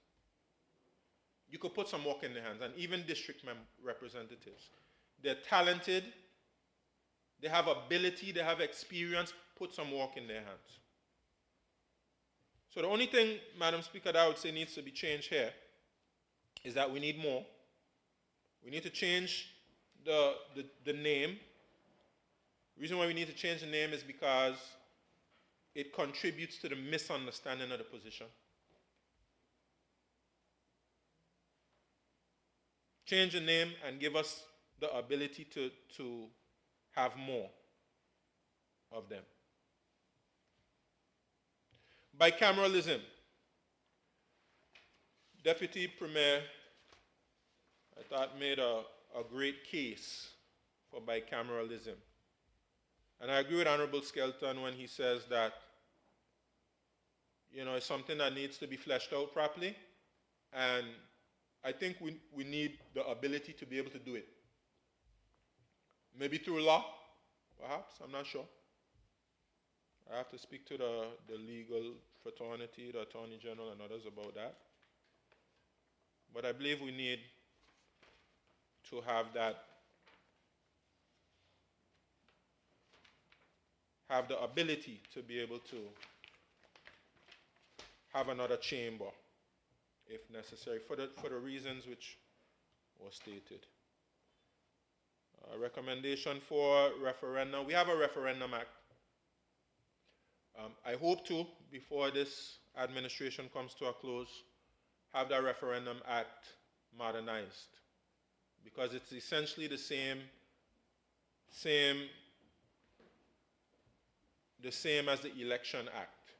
You could put some work in their hands, and even district representatives. They're talented, they have ability, they have experience, put some work in their hands. So the only thing, Madam Speaker, that I would say needs to be changed here is that we need more. We need to change the name. The reason why we need to change the name is because it contributes to the misunderstanding of the position. Change the name and give us the ability to have more of them. Bicameralism. Deputy Premier, I thought, made a great case for bicameralism. And I agree with Honorable Skelton when he says that, it's something that needs to be fleshed out properly. And I think we need the ability to be able to do it. Maybe through law, perhaps, I'm not sure. I have to speak to the legal fraternity, the Attorney General and others about that. But I believe we need to have the ability to be able to have another chamber if necessary for the reasons which were stated. Recommendation for referendum. We have a referendum act. I hope to, before this administration comes to a close, have that referendum act modernized, because it's essentially the same as the Election Act.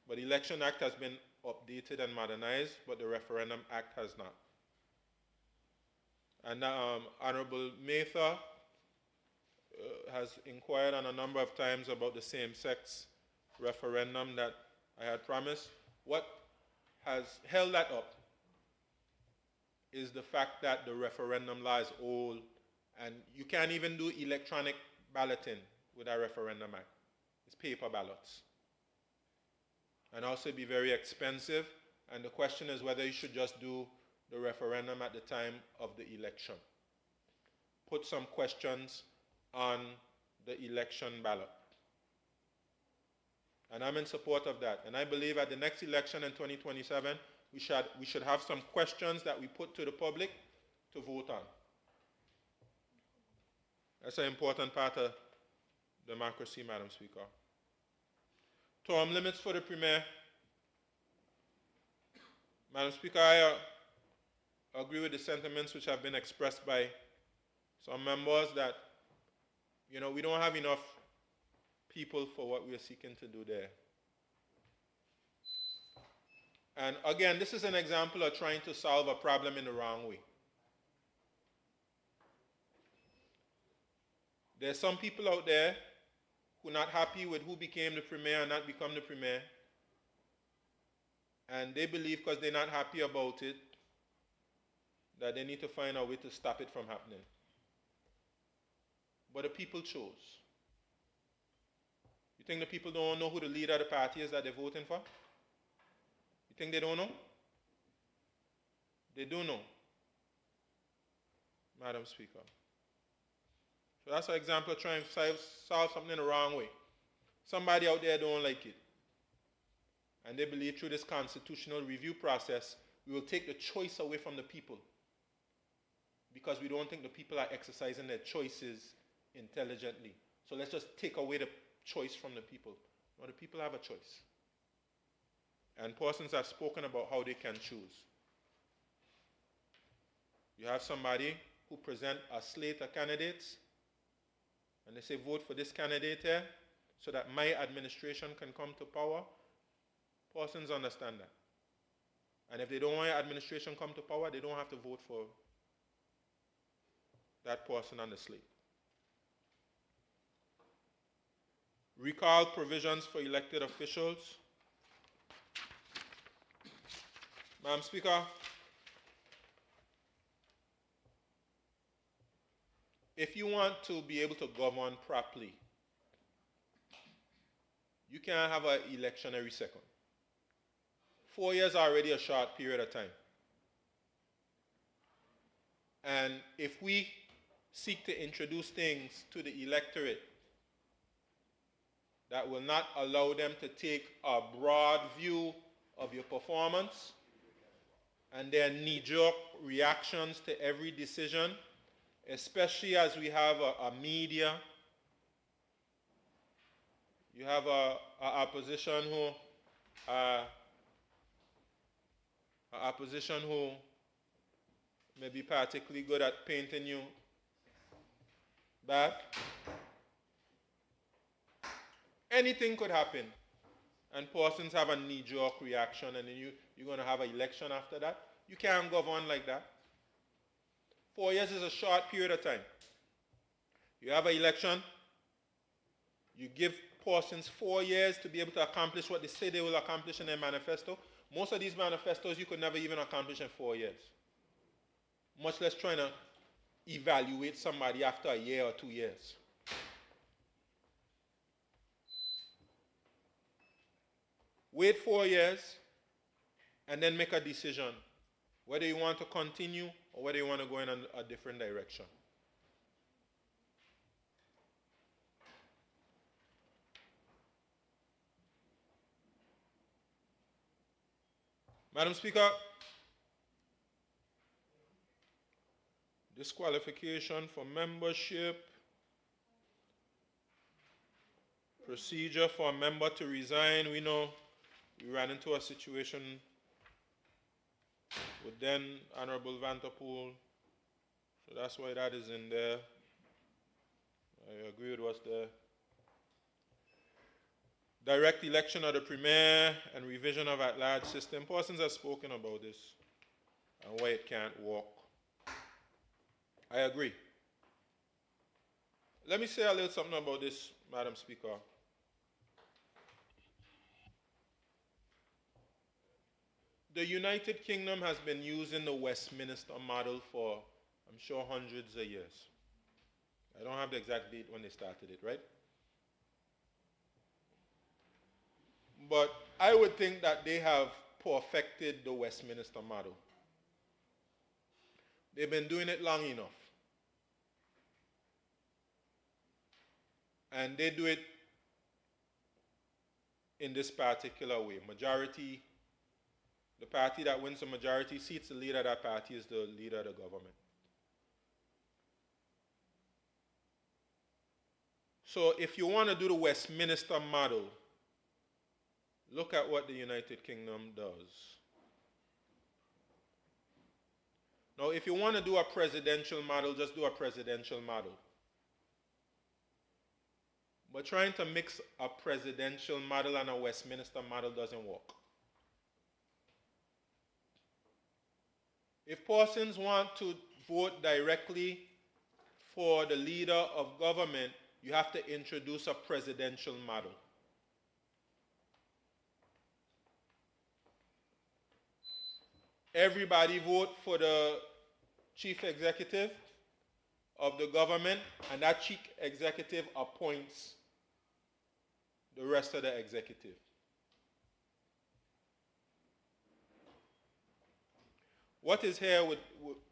But the Election Act has been updated and modernized, but the Referendum Act has not. And Honorable Mather has inquired on a number of times about the same-sex referendum that I had promised. What has held that up is the fact that the referendum law is old, and you can't even do electronic balloting with a referendum act. It's paper ballots. And also be very expensive, and the question is whether you should just do the referendum at the time of the election. Put some questions on the election ballot. And I'm in support of that. And I believe at the next election in 2027, we should have some questions that we put to the public to vote on. That's an important part of democracy, Madam Speaker. Term limits for the Premier. Madam Speaker, I agree with the sentiments which have been expressed by some members that, we don't have enough people for what we are seeking to do there. And again, this is an example of trying to solve a problem in the wrong way. There's some people out there who are not happy with who became the Premier and not become the Premier. And they believe because they're not happy about it, that they need to find a way to stop it from happening. But the people chose. You think the people don't know who the leader of the party is that they're voting for? You think they don't know? They do know, Madam Speaker. So that's an example of trying to solve something in the wrong way. Somebody out there don't like it. And they believe through this constitutional review process, we will take the choice away from the people, because we don't think the people are exercising their choices intelligently. So let's just take away the choice from the people. No, the people have a choice. And persons have spoken about how they can choose. You have somebody who present a slate of candidates, and they say, vote for this candidate here. so that my administration can come to power, persons understand that. And if they don't want your administration come to power, they don't have to vote for that person on the slate. Recall provisions for elected officials. Madam Speaker, if you want to be able to govern properly, you can't have an election every second. 4 years is already a short period of time. And if we seek to introduce things to the electorate that will not allow them to take a broad view of your performance and their knee-jerk reactions to every decision, especially as we have a media, you have a opposition who may be particularly good at painting you bad. Anything could happen, and persons have a knee-jerk reaction, and then you're going to have an election after that. You can't govern like that. 4 years is a short period of time. You have an election, you give persons 4 years to be able to accomplish what they say they will accomplish in their manifesto. Most of these manifestos you could never even accomplish in 4 years, much less trying to evaluate somebody after a year or 2 years. Wait 4 years and then make a decision whether you want to continue or whether you want to go in a different direction. Madam Speaker, disqualification for membership, procedure for a member to resign. We know we ran into a situation with then Honorable Vanterpool, so that's why that is in there. I agree with what's there. Direct election of the Premier and revision of at-large system. Persons have spoken about this and why it can't work. I agree. Let me say a little something about this, Madam Speaker. The United Kingdom has been using the Westminster model for, I'm sure, hundreds of years. I don't have the exact date when they started it, right? But I would think that they have perfected the Westminster model. They've been doing it long enough. And they do it in this particular way. Majority, the party that wins the majority seats, the leader of that party is the leader of the government. So if you want to do the Westminster model, look at what the United Kingdom does. Now, if you want to do a presidential model, just do a presidential model. But trying to mix a presidential model and a Westminster model doesn't work. If persons want to vote directly for the leader of government, you have to introduce a presidential model. Everybody vote for the chief executive of the government, and that chief executive appoints the rest of the executive. What is here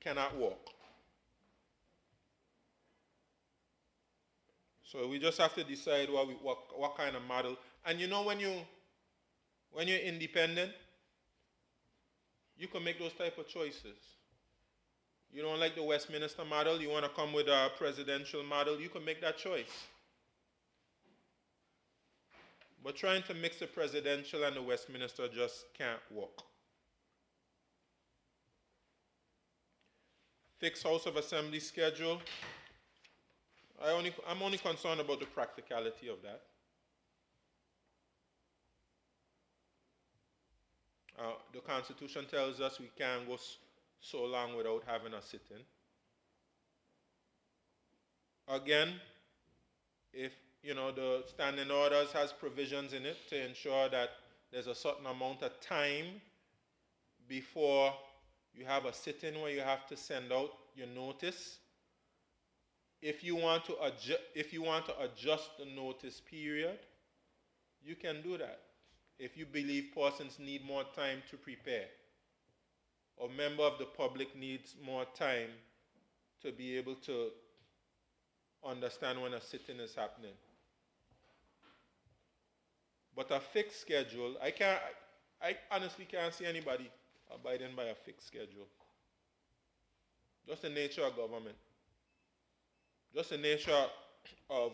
cannot work. So we just have to decide what kind of model. And you know, when you're independent, you can make those type of choices. You don't like the Westminster model, you want to come with a presidential model, you can make that choice. But trying to mix the presidential and the Westminster just can't work. Fixed House of Assembly schedule. I'm only concerned about the practicality of that. The Constitution tells us we can't go so long without having a sit-in. Again, if the standing orders has provisions in it to ensure that there's a certain amount of time before you have a sit-in where you have to send out your notice. If you want to adjust the notice period, you can do that. If you believe persons need more time to prepare, or a member of the public needs more time to be able to understand when a sit-in is happening. But a fixed schedule, I honestly can't see anybody abiding by a fixed schedule. Just the nature of government. Just the nature of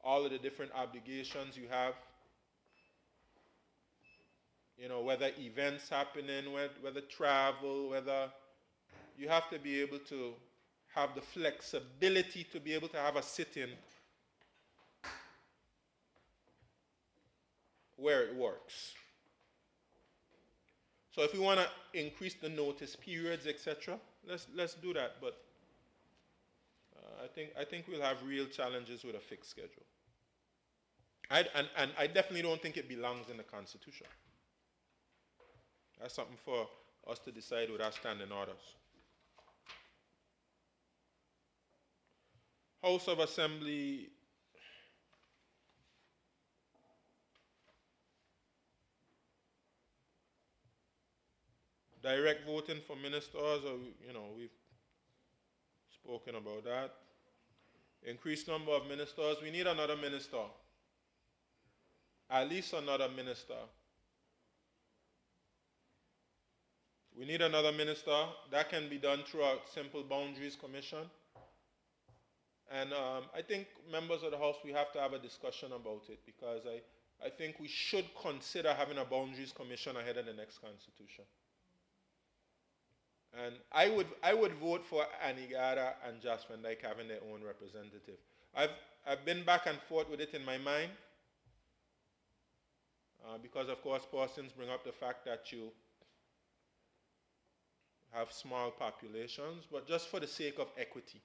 all of the different obligations you have. Whether events happening, whether travel, whether you have to be able to have the flexibility to be able to have a sit-in where it works. So if we want to increase the notice periods, etc., let's do that. But I think we'll have real challenges with a fixed schedule. And I definitely don't think it belongs in the Constitution. That's something for us to decide with our standing orders. House of Assembly, direct voting for ministers, or we've spoken about that. Increased number of ministers. We need another minister. At least another minister. We need another minister. That can be done through a simple boundaries commission. And I think members of the House, we have to have a discussion about it, because I think we should consider having a boundaries commission ahead of the next constitution. And I would vote for Anigada and Jasmine Dyke having their own representative. I've been back and forth with it in my mind, because of course persons bring up the fact that you have small populations, but just for the sake of equity.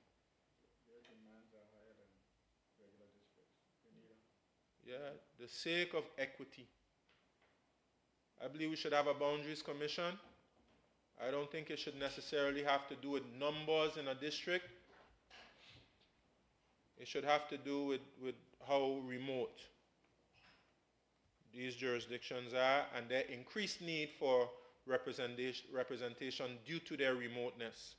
Their demands are higher than regular districts. Yeah, the sake of equity. I believe we should have a boundaries commission. I don't think it should necessarily have to do with numbers in a district. It should have to do with how remote these jurisdictions are and their increased need for representation due to their remoteness.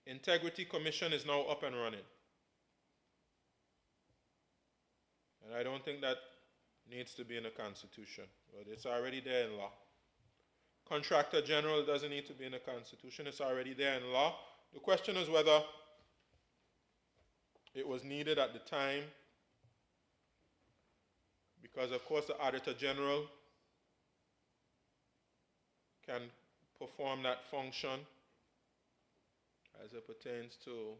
Integrity Commission is now up and running. And I don't think that needs to be in the Constitution, but it's already there in law. Contractor General doesn't need to be in the Constitution, it's already there in law. The question is whether it was needed at the time, because of course the Auditor General can perform that function as it pertains to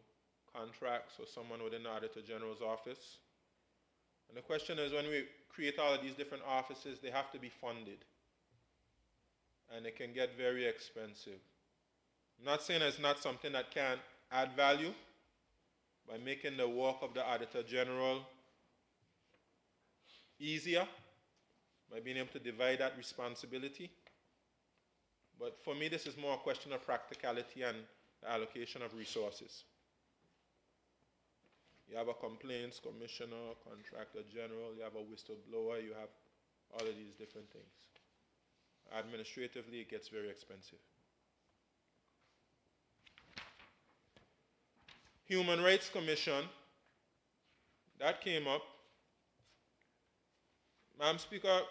contracts or someone within the Auditor General's office. And the question is, when we create all of these different offices, they have to be funded. And it can get very expensive. I'm not saying it's not something that can add value by making the work of the Auditor General easier, by being able to divide that responsibility. But for me, this is more a question of practicality and the allocation of resources. You have a complaints commissioner, contractor general, you have a whistleblower, you have all of these different things. Administratively, it gets very expensive. Human Rights Commission, that came up. Madam Speaker,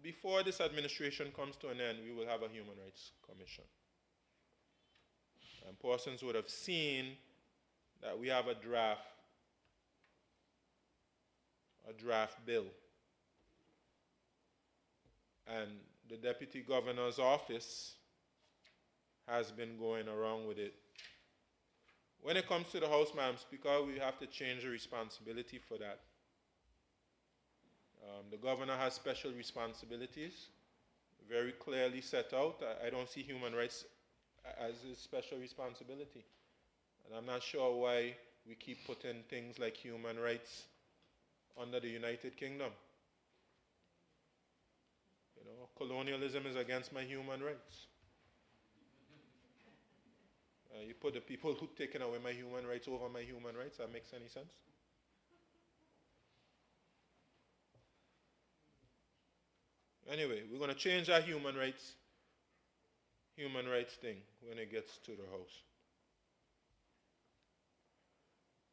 before this administration comes to an end, we will have a Human Rights Commission. And persons would have seen that we have a draft bill. And the Deputy Governor's office has been going around with it When it comes to the House, Madam Speaker, we have to change the responsibility for that. The governor has special responsibilities, very clearly set out. I don't see human rights as his special responsibility. And I'm not sure why we keep putting things like human rights under the United Kingdom. You know, colonialism is against my human rights. You put the people who've taken away my human rights over my human rights. That makes any sense? Anyway, we're going to change our human rights thing when it gets to the House.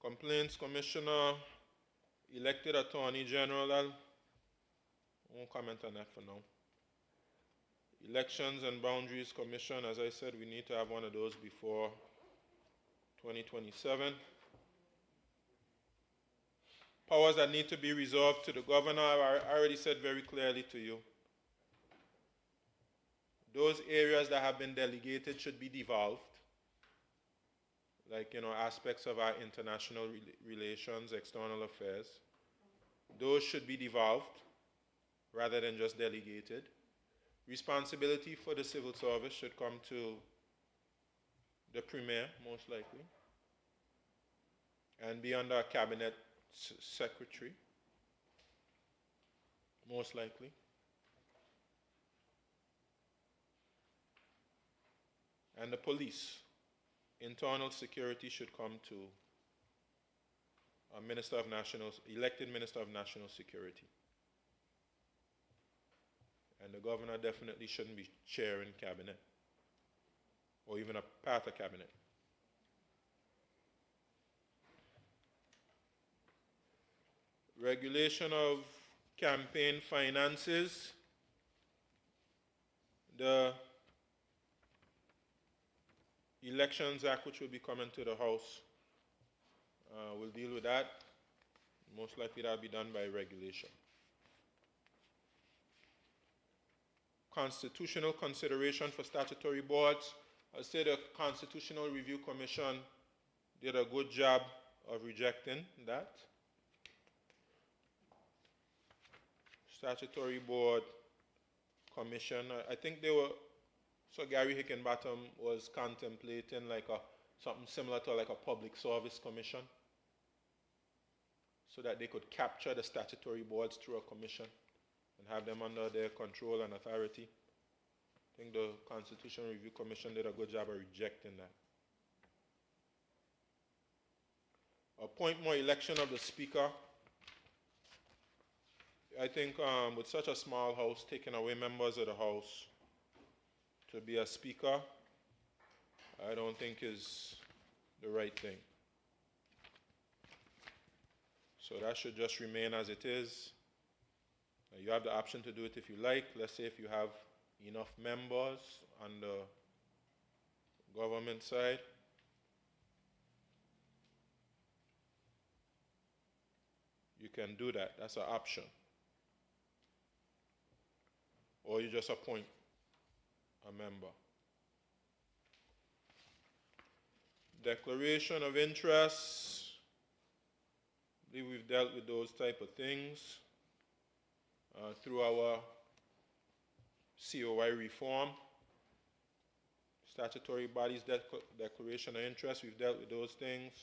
Complaints Commissioner, elected Attorney General, I won't comment on that for now. Elections and Boundaries Commission, as I said, we need to have one of those before 2027. Powers that need to be resolved to the governor, I already said very clearly to you. Those areas that have been delegated should be devolved, like, you know, aspects of our international relations, external affairs. Those should be devolved rather than just delegated. Responsibility for the civil service should come to the Premier, most likely, and be under a cabinet secretary, most likely. And the police, internal security should come to a elected Minister of National Security. And the governor definitely shouldn't be chairing cabinet, or even a part of cabinet. Regulation of campaign finances. The Elections Act, which will be coming to the House, will deal with that. Most likely that will be done by regulation. Constitutional consideration for statutory boards. I'll say the Constitutional Review Commission did a good job of rejecting that. Statutory Board Commission, I think they were, so Gary Hickenbottom was contemplating like something similar to like a public service commission, so that they could capture the statutory boards through a commission and have them under their control and authority. I think the Constitutional Review Commission did a good job of rejecting that. Appoint more election of the Speaker. I think with such a small House, taking away members of the House to be a Speaker, I don't think is the right thing. So that should just remain as it is. You have the option to do it if you like. Let's say if you have enough members on the government side. You can do that. That's an option. Or you just appoint a member. Declaration of interests. I believe we've dealt with those type of things through our COI reform. Statutory bodies declaration of interest, we've dealt with those things.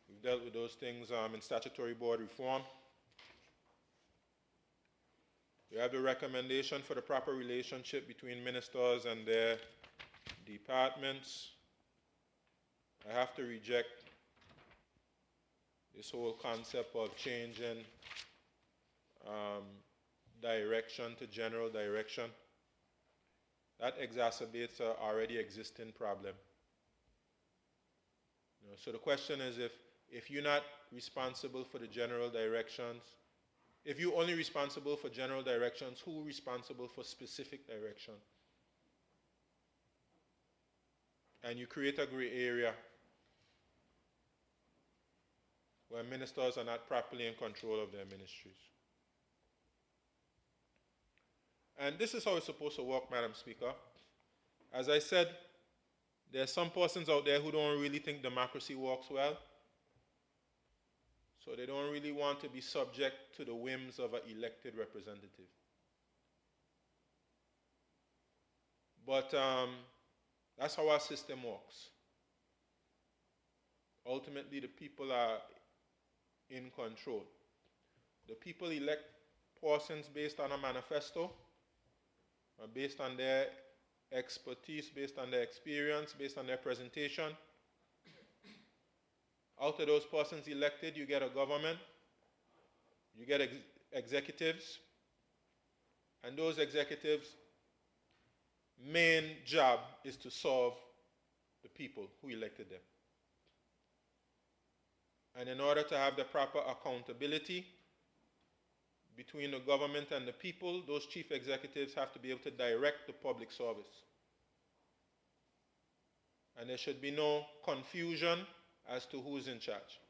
We've dealt with those things in statutory board reform. We have the recommendation for the proper relationship between ministers and their departments. I have to reject this whole concept of changing direction to general direction. That exacerbates an already existing problem. You know, so the question is, if you're not responsible for the general directions, if you're only responsible for general directions, who's responsible for specific direction? And you create a gray area where ministers are not properly in control of their ministries. And this is how it's supposed to work, Madam Speaker. As I said, there are some persons out there who don't really think democracy works well. So they don't really want to be subject to the whims of an elected representative. But that's how our system works. Ultimately, the people are in control. The people elect persons based on a manifesto, or based on their expertise, based on their experience, based on their presentation. Out of those persons elected, you get a government, you get executives, and those executives' main job is to serve the people who elected them. And in order to have the proper accountability between the government and the people, those chief executives have to be able to direct the public service. And there should be no confusion as to who's in charge.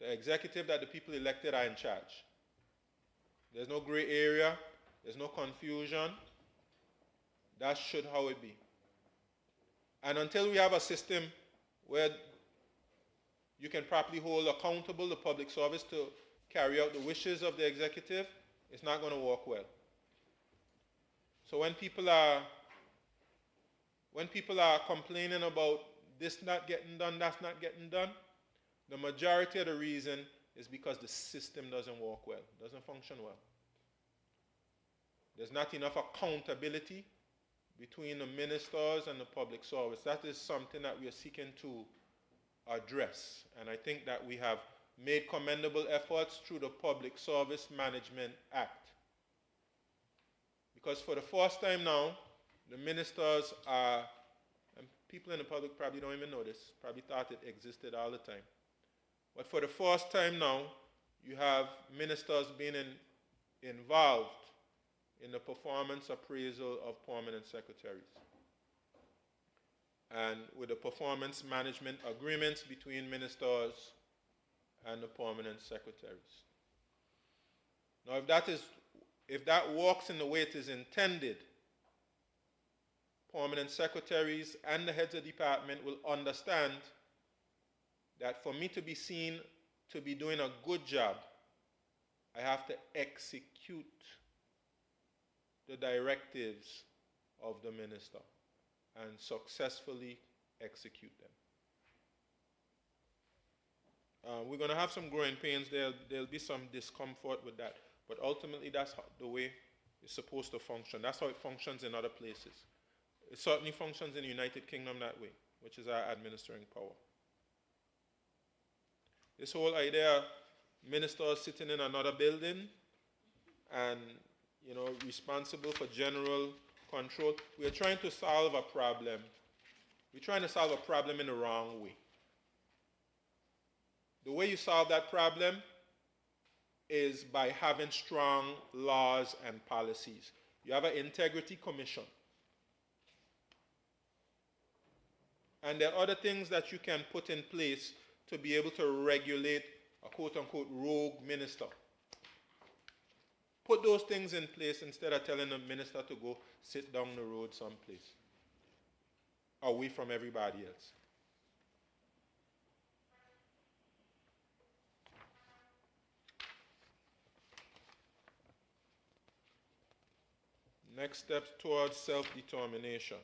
The executive that the people elected are in charge. There's no gray area, there's no confusion. That should how it be. And until we have a system where you can properly hold accountable the public service to carry out the wishes of the executive, it's not going to work well. So when people are complaining about this not getting done, that's not getting done, the majority of the reason is because the system doesn't work well, doesn't function well. There's not enough accountability between the ministers and the public service. That is something that we are seeking to address. And I think that we have made commendable efforts through the Public Service Management Act. Because for the first time now, the ministers are, and people in the public probably don't even know this, probably thought it existed all the time. But for the first time now, you have ministers being involved in the performance appraisal of permanent secretaries, and with the performance management agreements between ministers and the permanent secretaries. Now, if that works in the way it is intended, permanent secretaries and the heads of department will understand that for me to be seen to be doing a good job, I have to execute the directives of the minister and successfully execute them. We're going to have some growing pains. There'll be some discomfort with that. But ultimately, that's the way it's supposed to function. That's how it functions in other places. It certainly functions in the United Kingdom that way, which is our administering power. This whole idea of ministers sitting in another building and responsible for general control. We are trying to solve a problem. We're trying to solve a problem in the wrong way. The way you solve that problem is by having strong laws and policies. You have an integrity commission. And there are other things that you can put in place to be able to regulate a quote-unquote rogue minister. Put those things in place instead of telling the minister to go sit down the road someplace, away from everybody else. Next steps towards self-determination.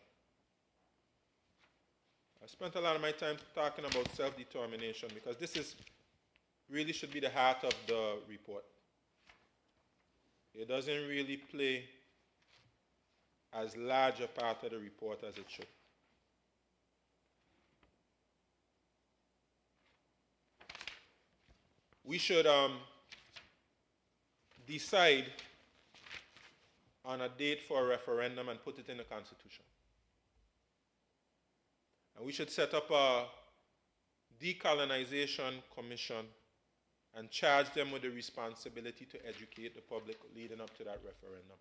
I spent a lot of my time talking about self-determination because this really should be the heart of the report. It doesn't really play as large a part of the report as it should. We should decide on a date for a referendum and put it in the Constitution. And we should set up a decolonization commission and charge them with the responsibility to educate the public leading up to that referendum.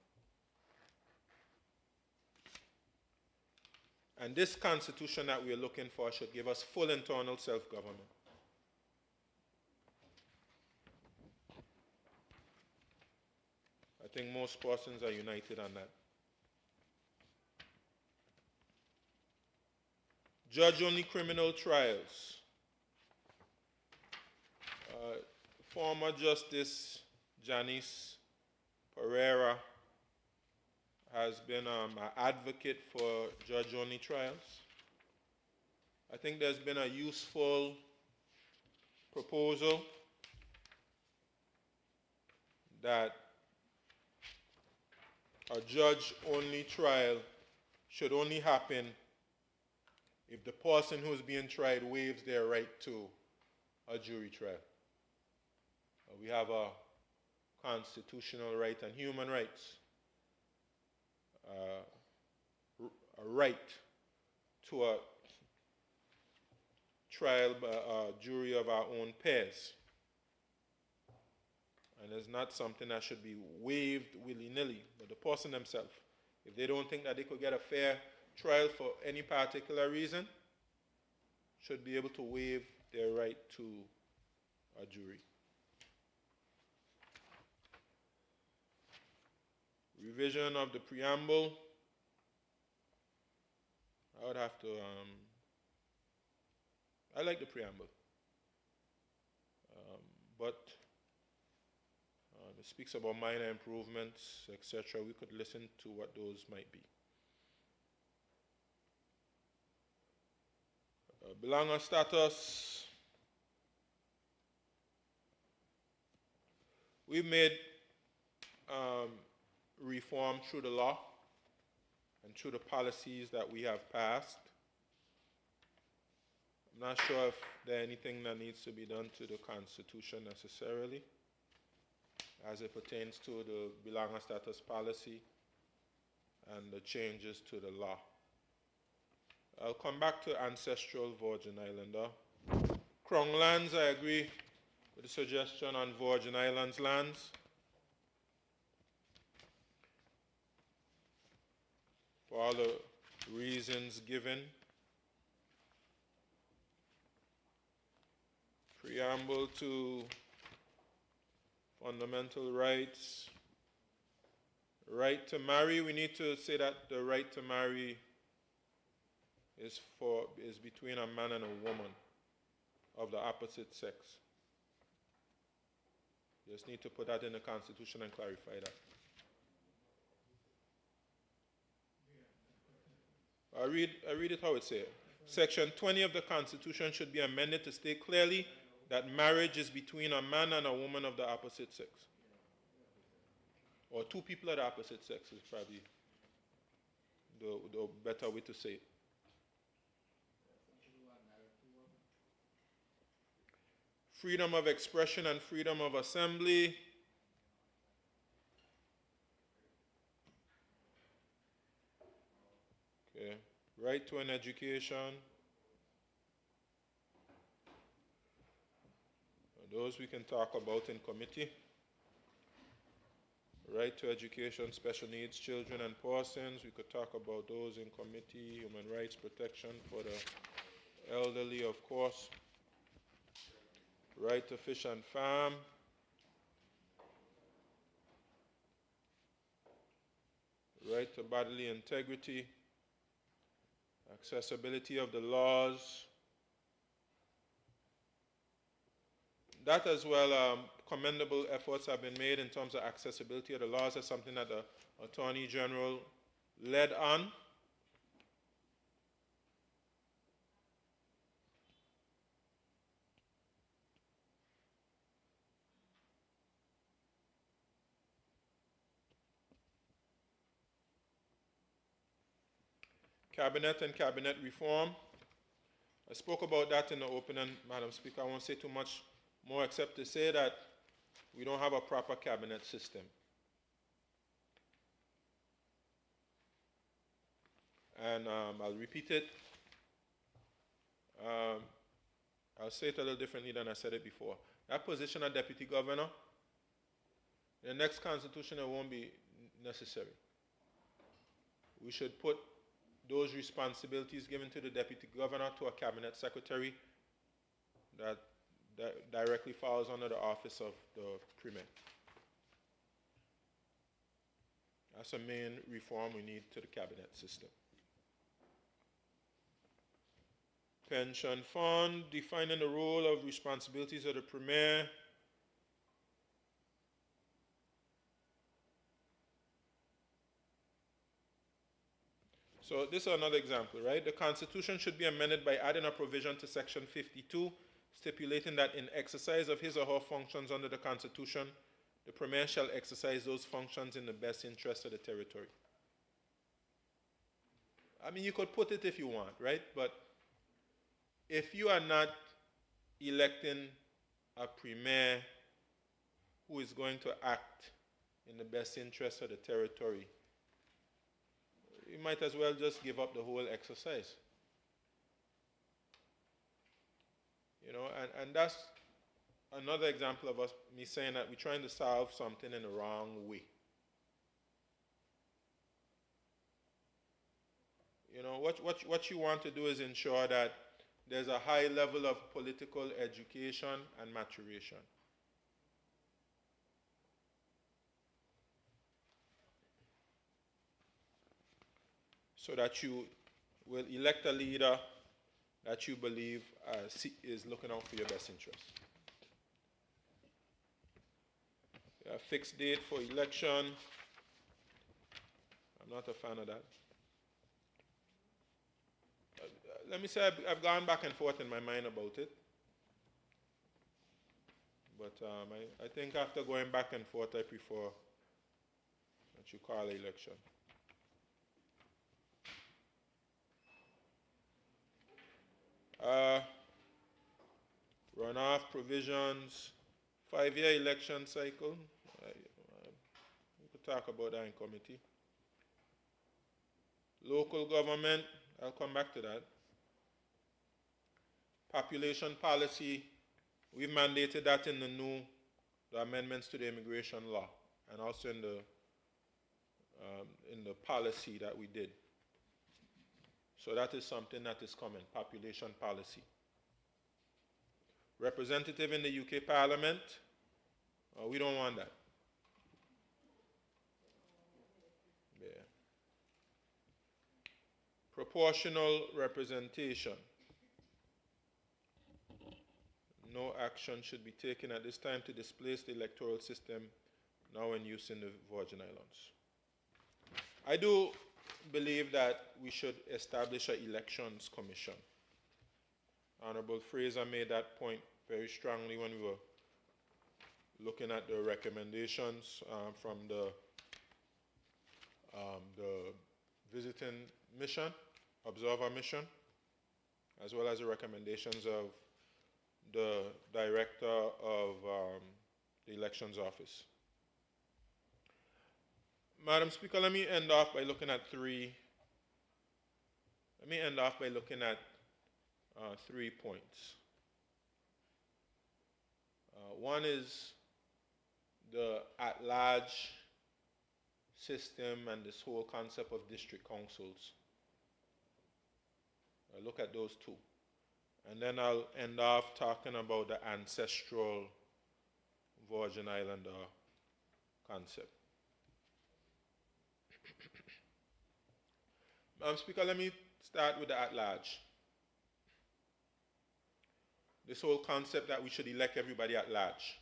And this constitution that we're looking for should give us full internal self-government. I think most persons are united on that. Judge-only criminal trials. Former Justice Janice Pereira has been an advocate for judge-only trials. I think there's been a useful proposal that a judge-only trial should only happen if the person who's being tried waives their right to a jury trial. We have a constitutional right and human rights, a right to a trial by a jury of our own peers. And it's not something that should be waived willy-nilly, but the person themselves, if they don't think that they could get a fair trial for any particular reason, should be able to waive their right to a jury. Revision of the preamble. I would have to, I like the preamble, but it speaks about minor improvements, etc. We could listen to what those might be. Belonging status. We've made reform through the law and through the policies that we have passed. I'm not sure if there's anything that needs to be done to the Constitution necessarily as it pertains to the belonging status policy and the changes to the law. I'll come back to Ancestral Virgin Islander. Crown lands, I agree with the suggestion on Virgin Islands lands. For all the reasons given. Preamble to fundamental rights. Right to marry, we need to say that the right to marry is between a man and a woman of the opposite sex. Just need to put that in the Constitution and clarify that. I read it how it says. Section 20 of the Constitution should be amended to state clearly that marriage is between a man and a woman of the opposite sex. Or two people of the opposite sex is probably the better way to say it. Freedom of expression and freedom of assembly. Okay. Right to an education. Those we can talk about in committee. Right to education, special needs children and persons. We could talk about those in committee. Human rights protection for the elderly, of course. Right to fish and farm. Right to bodily integrity. Accessibility of the laws. That as well, commendable efforts have been made in terms of accessibility of the laws. That's something that the Attorney General led on. Cabinet and cabinet reform. I spoke about that in the opening, Madam Speaker. I won't say too much more except to say that we don't have a proper cabinet system. And I'll repeat it. I'll say it a little differently than I said it before. That position of deputy governor, in the next constitution, it won't be necessary. We should put those responsibilities given to the deputy governor to a cabinet secretary that directly falls under the office of the premier. That's a main reform we need to the cabinet system. Pension fund, defining the role of responsibilities of the premier. So this is another example, right? The Constitution should be amended by adding a provision to Section 52, stipulating that in exercise of his or her functions under the Constitution, the Premier shall exercise those functions in the best interest of the territory. I mean, you could put it if you want, right? But if you are not electing a Premier who is going to act in the best interest of the territory, you might as well just give up the whole exercise. You know, and that's another example of me saying that we're trying to solve something in the wrong way. You know, what you want to do is ensure that there's a high level of political education and maturation. So that you will elect a leader that you believe is looking out for your best interests. A fixed date for election. I'm not a fan of that. Let me say I've gone back and forth in my mind about it. But I think after going back and forth, I prefer that you call an election. Runoff provisions, 5-year election cycle. We could talk about that in committee. Local government, I'll come back to that. Population policy, we've mandated that in the amendments to the immigration law, and also in the policy that we did. So that is something that is coming, population policy. Representative in the UK Parliament, we don't want that. Yeah. Proportional representation. No action should be taken at this time to displace the electoral system now in use in the Virgin Islands. I do believe that we should establish an elections commission. Honorable Fraser made that point very strongly when we were looking at the recommendations from the visiting mission, observer mission, as well as the recommendations of the director of the elections office. Madam Speaker, let me end off by looking at three points. One is the at-large system and this whole concept of district councils. I'll look at those two. And then I'll end off talking about the ancestral Virgin Islander concept. Madam Speaker, let me start with the at-large. This whole concept that we should elect everybody at large.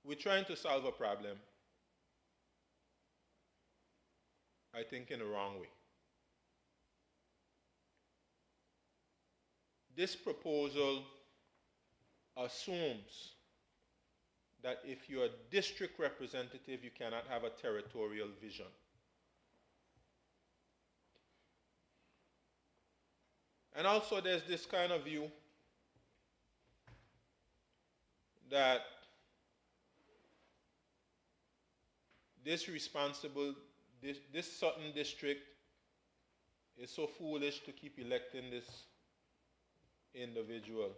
We're trying to solve a problem, I think, in the wrong way. This proposal assumes that if you're a district representative, you cannot have a territorial vision. And also there's this kind of view that this certain district is so foolish to keep electing this individual.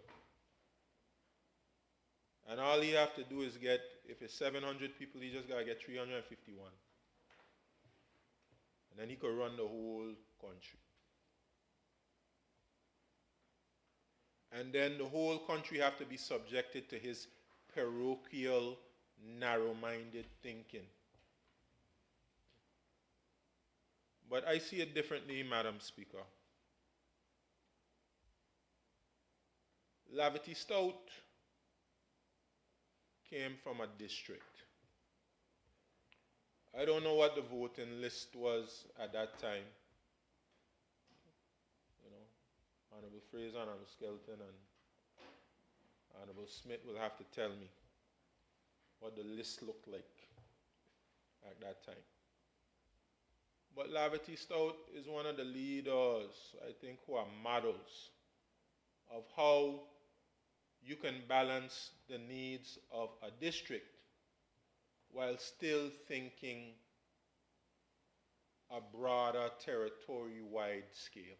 And all you have to do is get, if it's 700 people, you just got to get 351. And then he could run the whole country. And then the whole country have to be subjected to his parochial, narrow-minded thinking. But I see it differently, Madam Speaker. Lavity Stout came from a district. I don't know what the voting list was at that time. You know, Honorable Fraser, Honorable Skelton, and Honorable Smith will have to tell me what the list looked like at that time. But Lavity Stout is one of the leaders, I think, who are models of how you can balance the needs of a district while still thinking a broader territory-wide scale.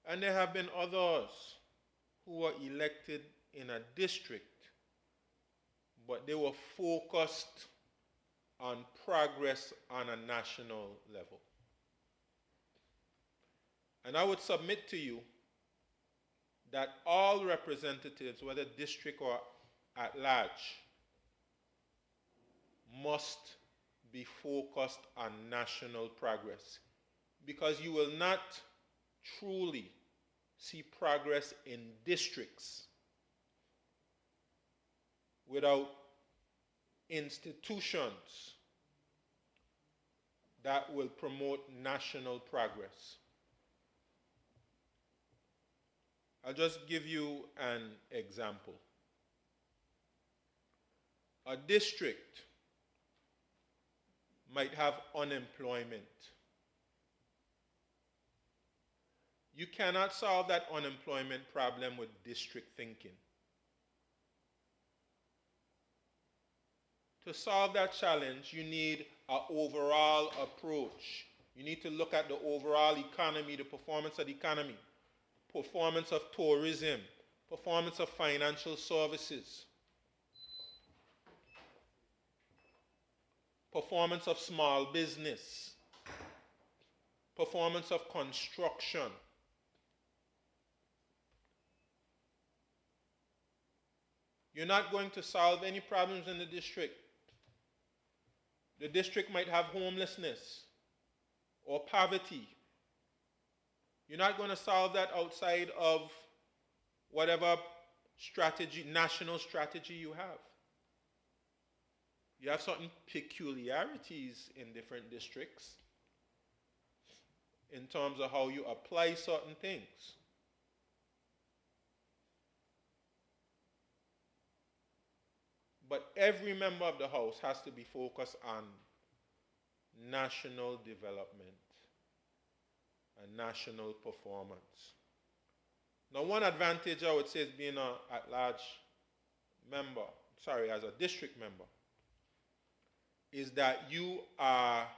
And there have been others who were elected in a district, but they were focused on progress on a national level. And I would submit to you that all representatives, whether district or at large, must be focused on national progress, because you will not truly see progress in districts without institutions that will promote national progress. I'll just give you an example. A district might have unemployment. You cannot solve that unemployment problem with district thinking. To solve that challenge, you need an overall approach. You need to look at the overall economy, the performance of the economy, performance of tourism, performance of financial services, performance of small business, performance of construction. You're not going to solve any problems in the district. The district might have homelessness or poverty. You're not going to solve that outside of whatever strategy, national strategy you have. You have certain peculiarities in different districts in terms of how you apply certain things. But every member of the House has to be focused on national development and national performance. Now, one advantage I would say is being an at-large member, as a district member, is that you are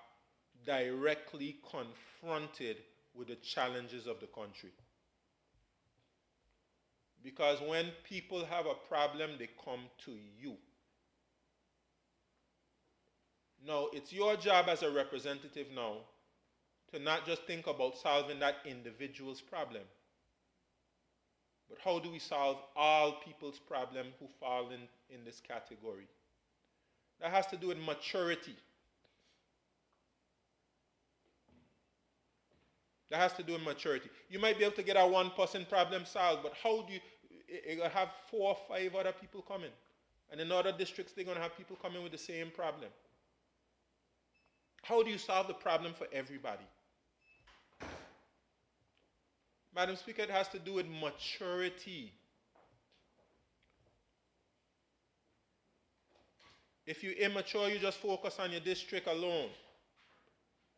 directly confronted with the challenges of the country. Because when people have a problem, they come to you. Now, it's your job as a representative now to not just think about solving that individual's problem, but how do we solve all people's problems who fall in this category? That has to do with maturity. That has to do with maturity. You might be able to get a one-person problem solved, but how do you have 4 or 5 other people coming? And in other districts, they're going to have people coming with the same problem. How do you solve the problem for everybody? Madam Speaker, it has to do with maturity. If you're immature, you just focus on your district alone.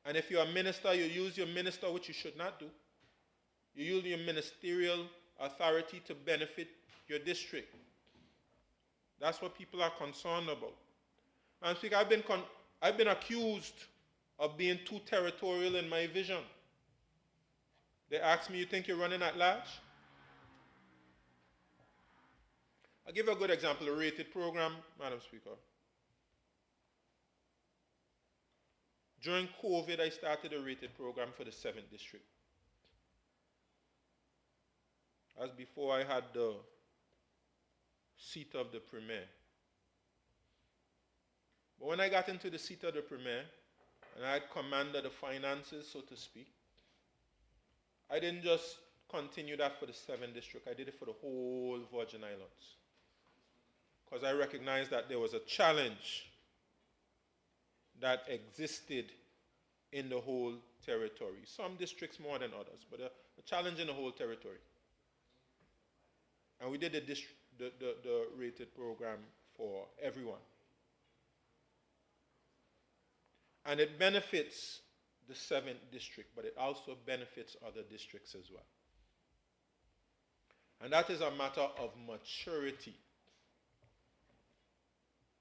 And if you're a minister, you use your minister, which you should not do. You use your ministerial authority to benefit your district. That's what people are concerned about. Madam Speaker, I've been accused of being too territorial in my vision. They ask me, you think you're running at large? I'll give you a good example, a rated program, Madam Speaker. During COVID, I started a rated program for the 7th district. As before, I had the seat of the Premier. But when I got into the seat of the Premier, and I had command of the finances, so to speak, I didn't just continue that for the 7th district, I did it for the whole Virgin Islands. Because I recognized that there was a challenge that existed in the whole territory. Some districts more than others, but a challenge in the whole territory. And we did the rated program for everyone. And it benefits the 7th district, but it also benefits other districts as well. And that is a matter of maturity.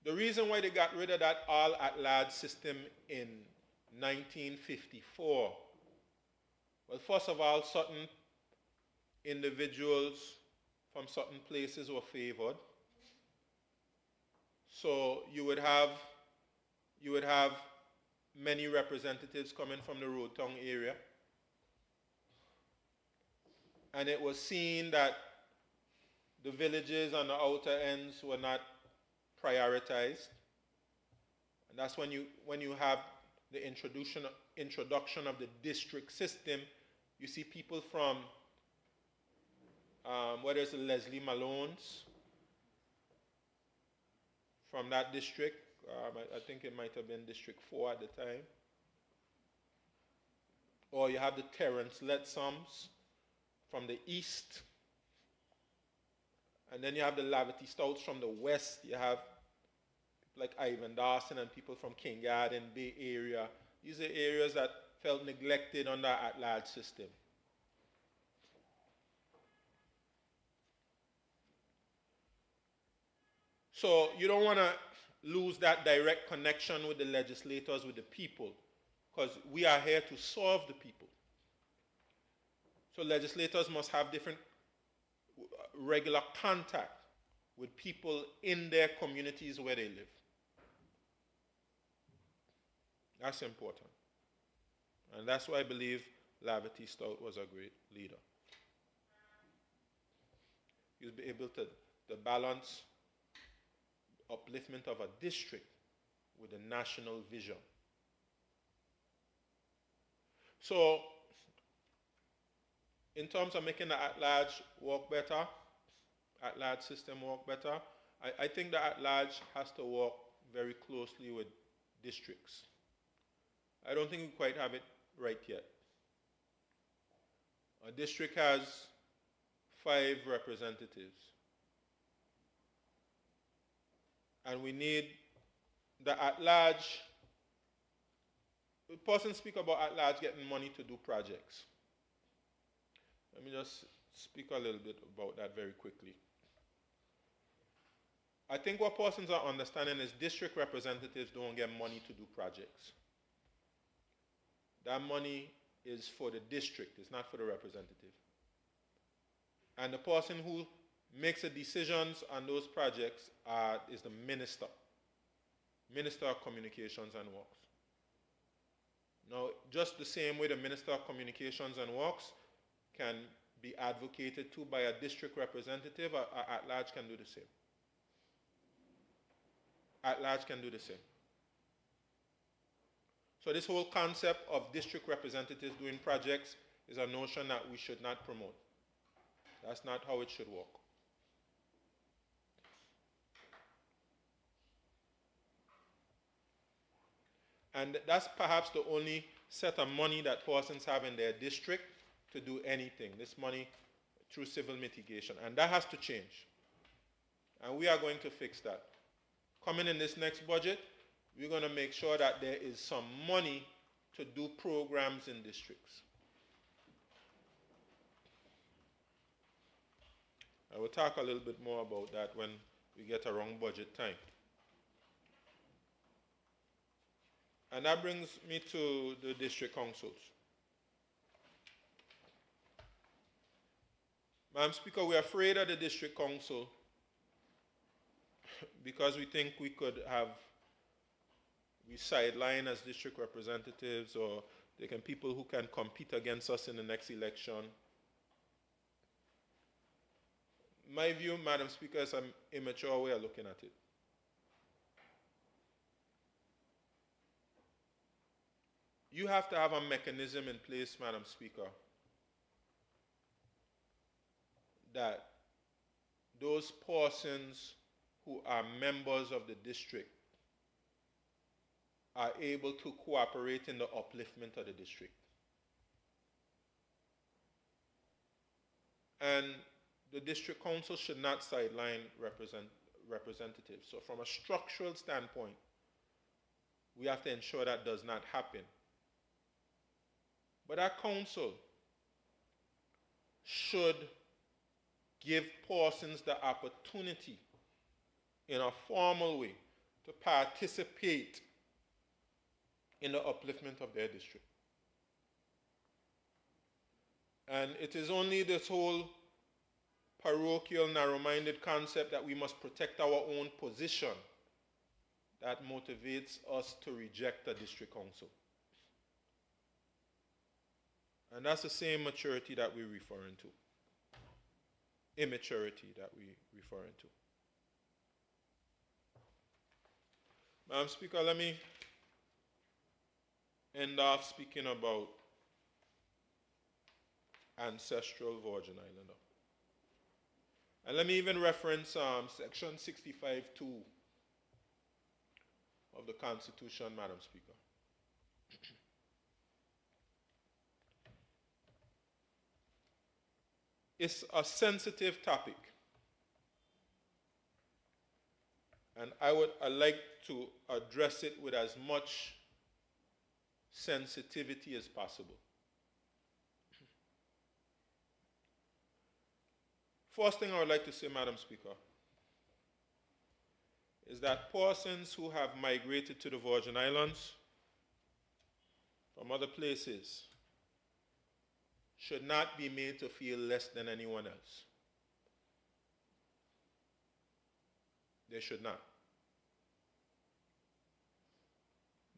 The reason why they got rid of that all-at-large system in 1954, well, first of all, certain individuals from certain places were favored. So you would have many representatives coming from the Road Town area. And it was seen that the villages on the outer ends were not prioritized. And that's when you have the introduction of the district system, you see people from, whether it's the Leslie Malones, from that district, I think it might have been District 4 at the time. Or you have the Terrence Letsoms from the east. And then you have the Lavity Stouts from the west. You have people like Ivan Dawson and people from King Garden, Bay Area. These are areas that felt neglected under that at-large system. So you don't want to lose that direct connection with the legislators, with the people, because we are here to serve the people. So legislators must have different regular contact with people in their communities where they live. That's important. And that's why I believe Lavity Stout was a great leader. He was able to balance upliftment of a district with a national vision. So, in terms of making the at-large work better, at-large system work better, I think the at-large has to work very closely with districts. I don't think we quite have it right yet. A district has 5 representatives. And we need the at-large. The person speak about at-large getting money to do projects. Let me just speak a little bit about that very quickly. I think what persons are understanding is district representatives don't get money to do projects. That money is for the district, it's not for the representative. And the person who makes the decisions on those projects is the Minister of Communications and Works. Now, just the same way the Minister of Communications and Works can be advocated to by a district representative, at-large can do the same. At-large can do the same. So this whole concept of district representatives doing projects is a notion that we should not promote. That's not how it should work. And that's perhaps the only set of money that persons have in their district to do anything, this money through civil mitigation. And that has to change. And we are going to fix that. Coming in this next budget, we're going to make sure that there is some money to do programs in districts. I will talk a little bit more about that when we get around budget time. And that brings me to the district councils. Madam Speaker, we're afraid of the district council because we think we sideline as district representatives, or they can people who can compete against us in the next election. My view, Madam Speaker, is an immature way of looking at it. you have to have a mechanism in place, Madam Speaker, that those persons who are members of the district are able to cooperate in the upliftment of the district. And the district council should not sideline representatives. So from a structural standpoint, we have to ensure that does not happen. But our council should give persons the opportunity in a formal way to participate in the upliftment of their district. And it is only this whole parochial, narrow-minded concept that we must protect our own position that motivates us to reject a district council. And that's the same maturity that we're referring to. Immaturity that we're referring to. Madam Speaker, let me end off speaking about Ancestral Virgin Islander. And let me even reference section 65(2) of the Constitution, Madam Speaker. It's a sensitive topic. And I'd like to address it with as much sensitivity as possible. First thing I would like to say, Madam Speaker, is that persons who have migrated to the Virgin Islands from other places should not be made to feel less than anyone else. They should not.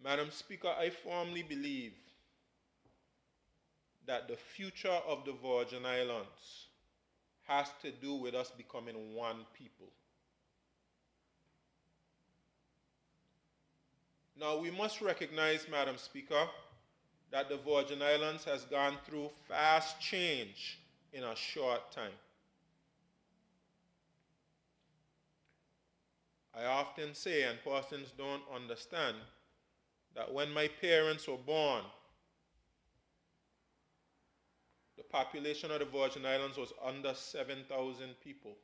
Madam Speaker, I firmly believe that the future of the Virgin Islands has to do with us becoming one people. Now, we must recognize, Madam Speaker, that the Virgin Islands has gone through fast change in a short time. I often say, and persons don't understand, that when my parents were born, the population of the Virgin Islands was under 7,000 people.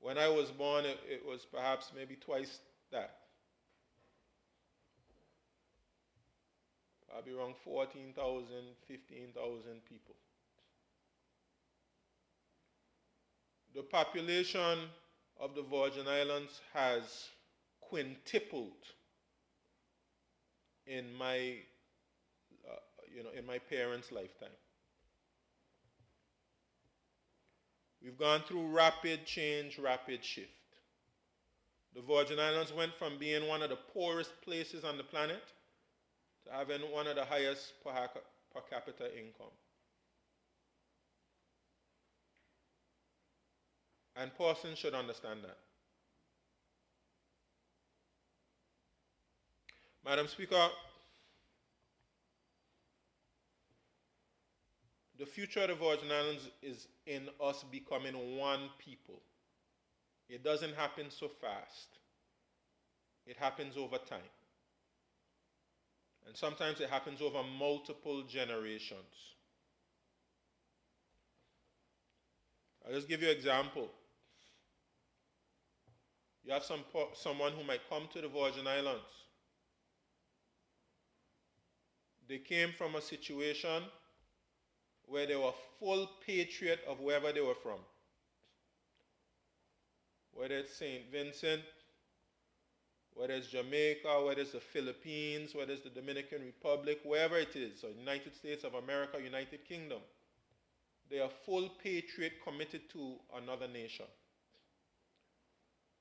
When I was born, it was perhaps maybe twice that. Probably around 14,000, 15,000 people. The population of the Virgin Islands has quintupled in my parents' lifetime. We've gone through rapid change, rapid shift. The Virgin Islands went from being one of the poorest places on the planet to having one of the highest per capita income. And persons should understand that. Madam Speaker, the future of the Virgin Islands is in us becoming one people. It doesn't happen so fast. It happens over time. And sometimes it happens over multiple generations. I'll just give you an example. You have someone who might come to the Virgin Islands. They came from a situation where they were full patriot of wherever they were from. Whether it's St. Vincent, whether it's Jamaica, whether it's the Philippines, whether it's the Dominican Republic, wherever it is, or United States of America, United Kingdom. They are full patriot committed to another nation.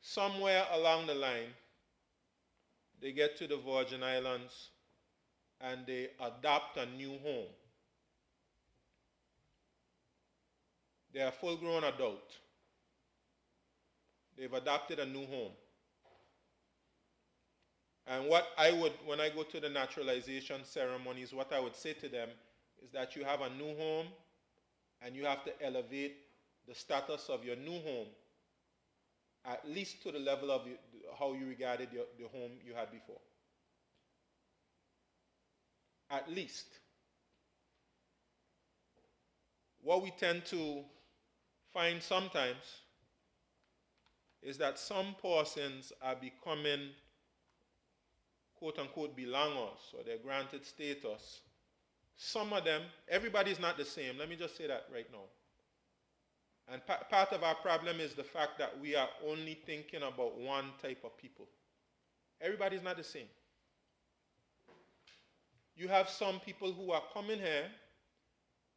Somewhere along the line, they get to the Virgin Islands and they adopt a new home. They are a full-grown adult. They've adopted a new home. And what I would, when I go to the naturalization ceremonies, what I would say to them is that you have a new home and you have to elevate the status of your new home at least to the level of how you regarded the home you had before. At least. What we tend to find sometimes is that some persons are becoming quote-unquote belongers, or they're granted status. Some of them, everybody's not the same. Let me just say that right now. And part of our problem is the fact that we are only thinking about one type of people. Everybody's not the same. You have some people who are coming here,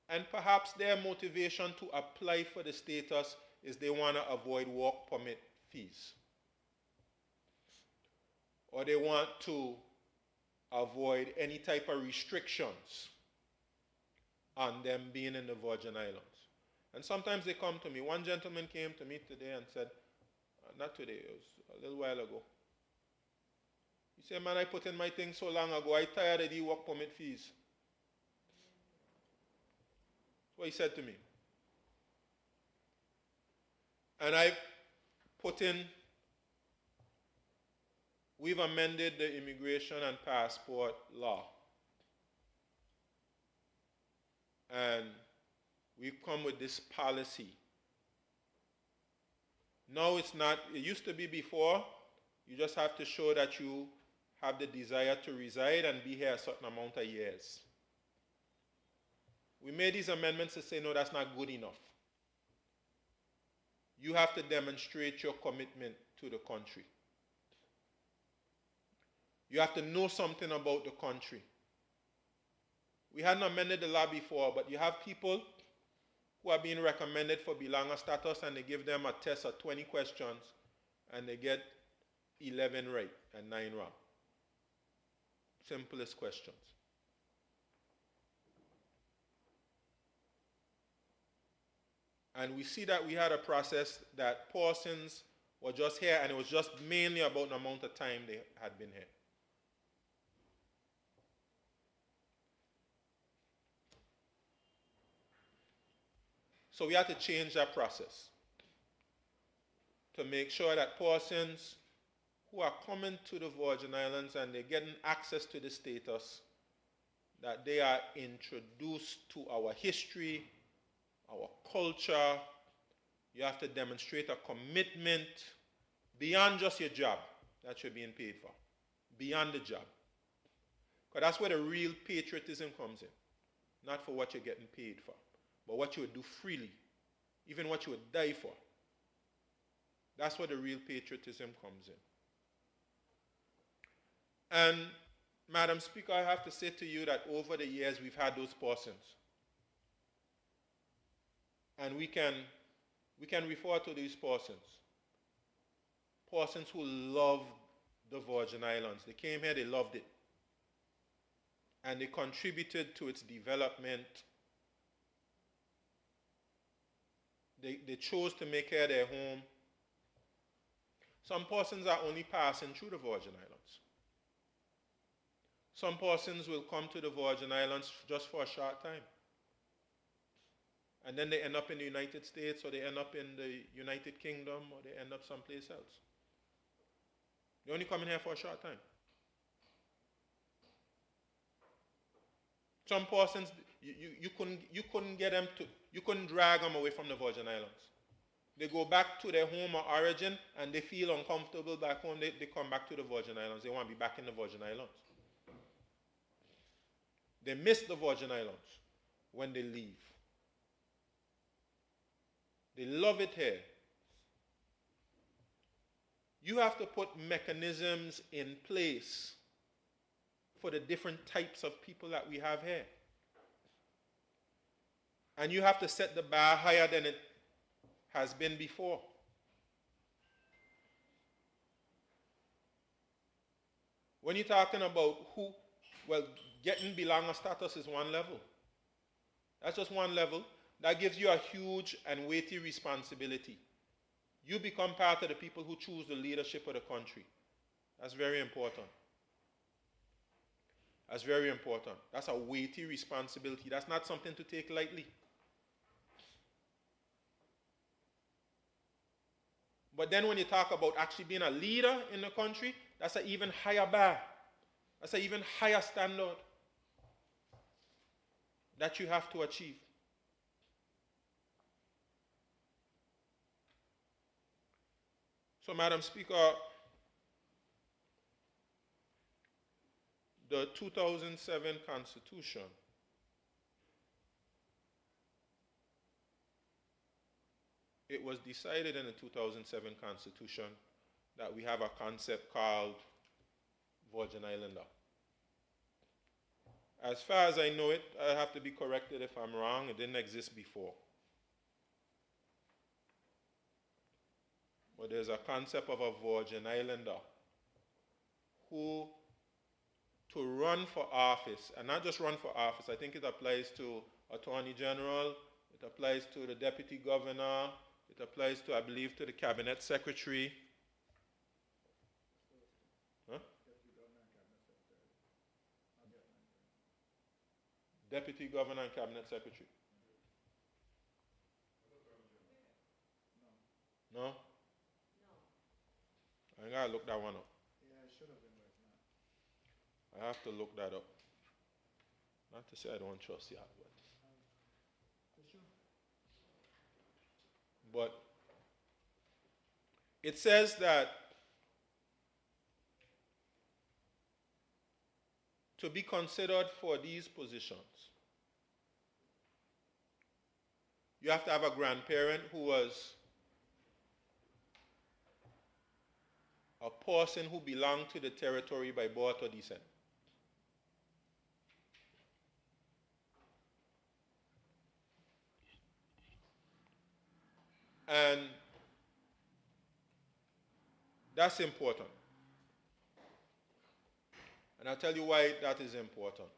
and perhaps their motivation to apply for the status is they want to avoid work permit fees. Or they want to avoid any type of restrictions on them being in the Virgin Islands. And sometimes they come to me. One gentleman came to me today and said, not today, it was a little while ago. He said, man, I put in my thing so long ago, I tired of the work permit fees. That's what he said to me. And I put in, we've amended the immigration and passport law. And we've come with this policy. Now it's not, it used to be before, you just have to show that you have the desire to reside and be here a certain amount of years. We made these amendments to say, no, that's not good enough. You have to demonstrate your commitment to the country. You have to know something about the country. We hadn't amended the law before, but you have people who are being recommended for belonger status, and they give them a test of 20 questions, and they get 11 right and 9 wrong. Simplest questions. And we see that we had a process that persons were just here, and it was just mainly about the amount of time they had been here. So we had to change that process to make sure that persons who are coming to the Virgin Islands and they're getting access to the status, that they are introduced to our history, our culture. You have to demonstrate a commitment beyond just your job that you're being paid for, beyond the job. Because that's where the real patriotism comes in, not for what you're getting paid for, but what you would do freely, even what you would die for. That's where the real patriotism comes in. And, Madam Speaker, I have to say to you that over the years we've had those persons. And we can refer to these persons. Persons who love the Virgin Islands. They came here, they loved it. And they contributed to its development. They chose to make here their home. Some persons are only passing through the Virgin Islands. Some persons will come to the Virgin Islands just for a short time. And then they end up in the United States, or they end up in the United Kingdom, or they end up someplace else. They only come in here for a short time. Some persons, you couldn't get them to, you couldn't drag them away from the Virgin Islands. They go back to their home of origin, and they feel uncomfortable back home. They come back to the Virgin Islands. They want to be back in the Virgin Islands. They miss the Virgin Islands when they leave. They love it here. You have to put mechanisms in place for the different types of people that we have here. And you have to set the bar higher than it has been before. When you're talking about who, well, getting belonger status is one level. That's just one level. That gives you a huge and weighty responsibility. You become part of the people who choose the leadership of the country. That's very important. That's very important. That's a weighty responsibility. That's not something to take lightly. But then when you talk about actually being a leader in the country, that's an even higher bar. That's an even higher standard that you have to achieve. So, Madam Speaker, the 2007 Constitution it was decided in the 2007 Constitution that we have a concept called Virgin Islander. As far as I know it, I have to be corrected if I'm wrong, it didn't exist before. But there's a concept of a Virgin Islander who, to run for office, and not just run for office, I think it applies to Attorney General, it applies to the Deputy Governor, it applies to, I believe, to the Cabinet Secretary. Huh? Deputy Governor and Cabinet Secretary. No? I gotta look that one up. Yeah, it should have been right now. I have to look that up. Not to say I don't trust you, but it says that to be considered for these positions, you have to have a grandparent who was a person who belonged to the territory by birth or descent. And that's important. And I'll tell you why that is important.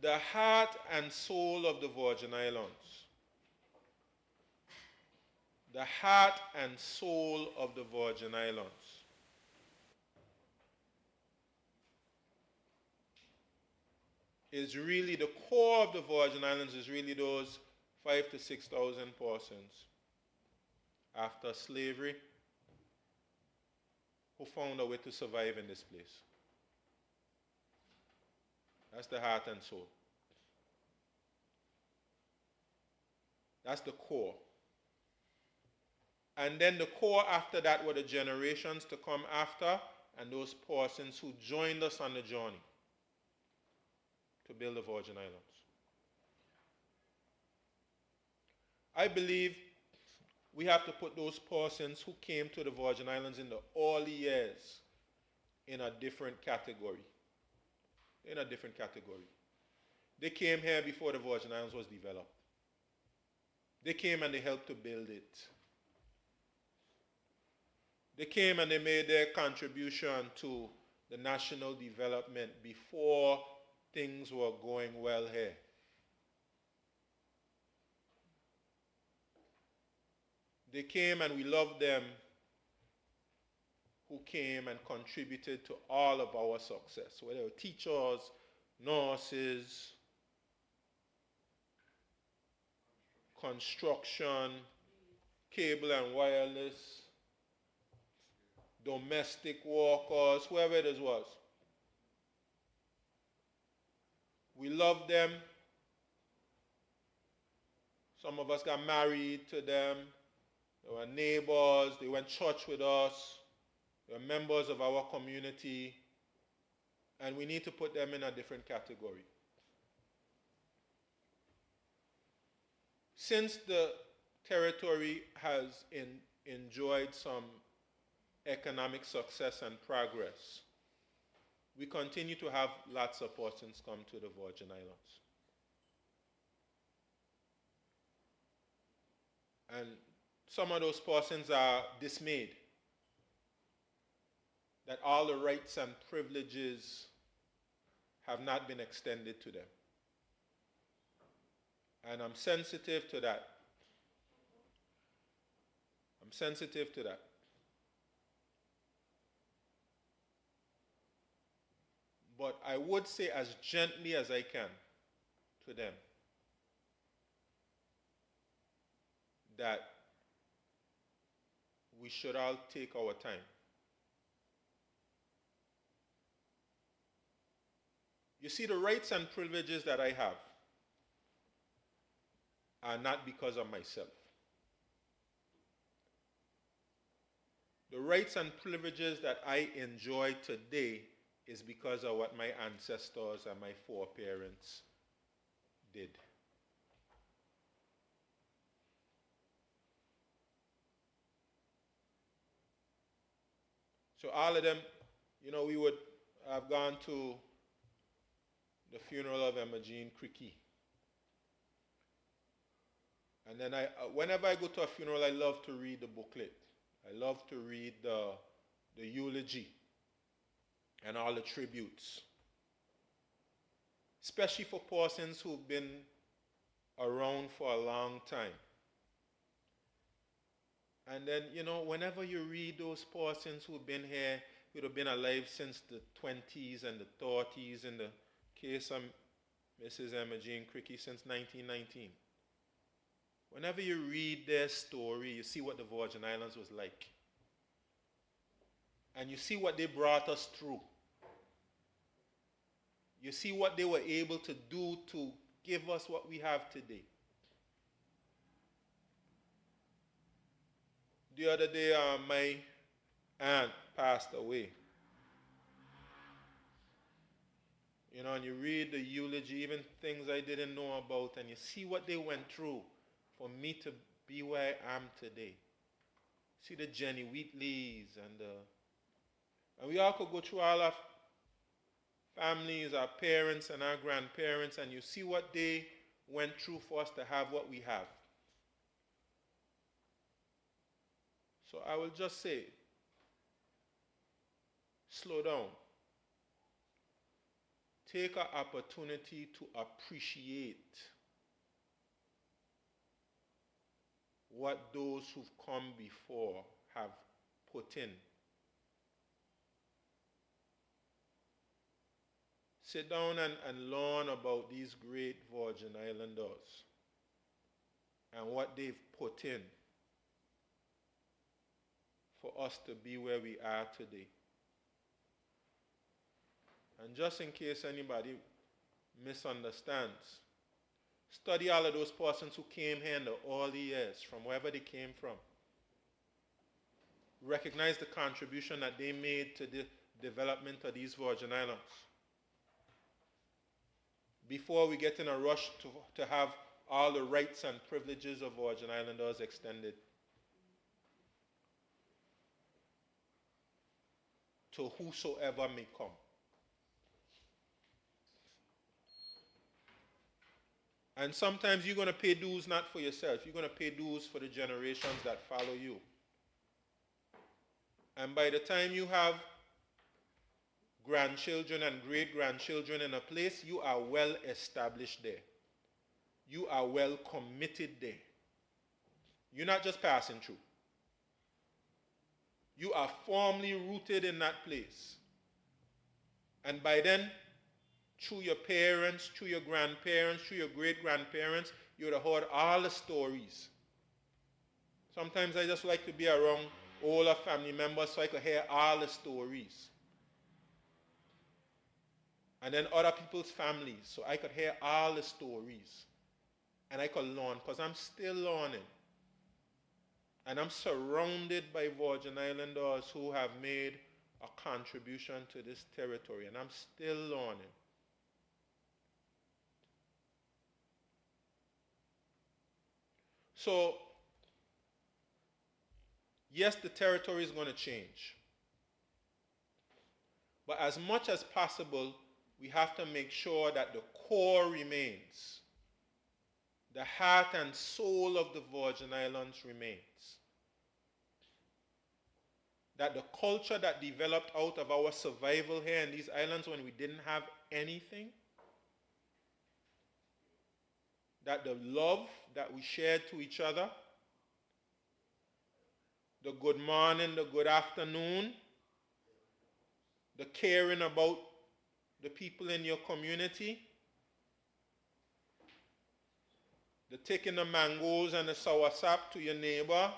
The heart and soul of the Virgin Islands, the heart and soul of the Virgin Islands is really, the core of the Virgin Islands is really those 5,000 to 6,000 persons after slavery who found a way to survive in this place. That's the heart and soul. That's the core. And then the core after that were the generations to come after and those persons who joined us on the journey to build the Virgin Islands. I believe we have to put those persons who came to the Virgin Islands in the early years in a different category. In a different category. They came here before the Virgin Islands was developed. They came and they helped to build it. They came and they made their contribution to the national development before things were going well here. They came and we loved them who came and contributed to all of our success, whether they were teachers, nurses, construction, cable and wireless, domestic workers, whoever it was. We loved them. Some of us got married to them. They were neighbors. They went to church with us. They were members of our community. And we need to put them in a different category. Since the territory has enjoyed some economic success and progress, we continue to have lots of persons come to the Virgin Islands. And some of those persons are dismayed that all the rights and privileges have not been extended to them. And I'm sensitive to that. I'm sensitive to that. But I would say as gently as I can to them that we should all take our time. You see, the rights and privileges that I have are not because of myself. The rights and privileges that I enjoy today is because of what my ancestors and my foreparents did. So all of them, we would have gone to the funeral of Emma Jean Cricky. And then whenever I go to a funeral, I love to read the booklet. I love to read the eulogy and all the tributes, especially for persons who've been around for a long time. And then, whenever you read those persons who've been here, who'd have been alive since the 20s and the 30s, in the case of Mrs. Emma Jean Cricky, since 1919. Whenever you read their story, you see what the Virgin Islands was like. And you see what they brought us through. You see what they were able to do to give us what we have today. The other day, my aunt passed away. And you read the eulogy, even things I didn't know about, and you see what they went through for me to be where I am today. See the Jenny Wheatleys, and we all could go through all our families, our parents and our grandparents, and you see what they went through for us to have what we have. So I will just say, slow down. Take an opportunity to appreciate what those who've come before have put in. Sit down and learn about these great Virgin Islanders and what they've put in for us to be where we are today. And just in case anybody misunderstands, study all of those persons who came here in the early years, from wherever they came from. Recognize the contribution that they made to the development of these Virgin Islands. Before we get in a rush to have all the rights and privileges of Virgin Islanders extended to whosoever may come. And sometimes you're going to pay dues not for yourself. You're going to pay dues for the generations that follow you. And by the time you have grandchildren and great-grandchildren in a place, you are well established there. You are well committed there. You're not just passing through. You are firmly rooted in that place. And by then, through your parents, through your grandparents, through your great-grandparents, you would have heard all the stories. Sometimes I just like to be around older family members so I could hear all the stories. And then other people's families, so I could hear all the stories. And I could learn, because I'm still learning. And I'm surrounded by Virgin Islanders who have made a contribution to this territory, and I'm still learning. So, yes, the territory is going to change. But as much as possible, we have to make sure that the core remains. The heart and soul of the Virgin Islands remains. That the culture that developed out of our survival here in these islands when we didn't have anything, that the love that we shared to each other, the good morning, the good afternoon, the caring about the people in your community, the taking the mangoes and the soursop to your neighbor,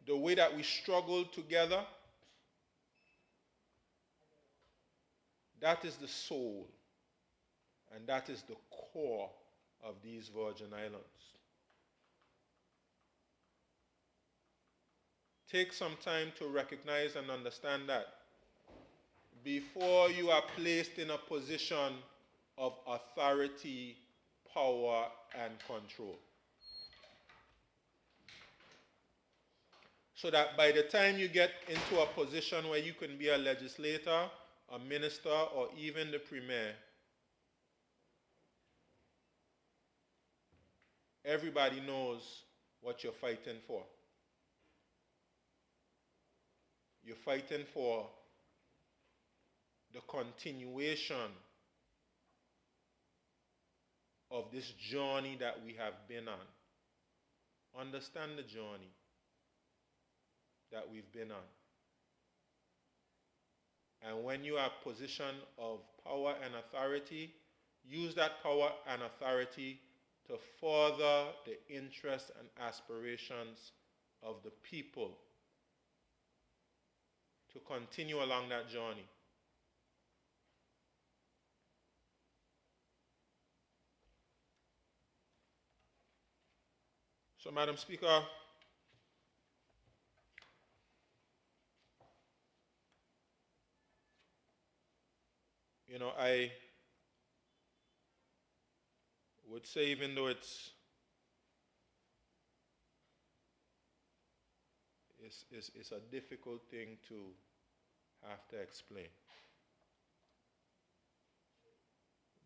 the way that we struggle together, that is the soul, and that is the core of these Virgin Islands. Take some time to recognize and understand that before you are placed in a position of authority, power, and control. So that by the time you get into a position where you can be a legislator, a minister, or even the premier, everybody knows what you're fighting for. You're fighting for the continuation of this journey that we have been on. Understand the journey that we've been on. And when you are in a position of power and authority, use that power and authority to further the interests and aspirations of the people, to continue along that journey. So, Madam Speaker, I would say, even though it's a difficult thing to have to explain,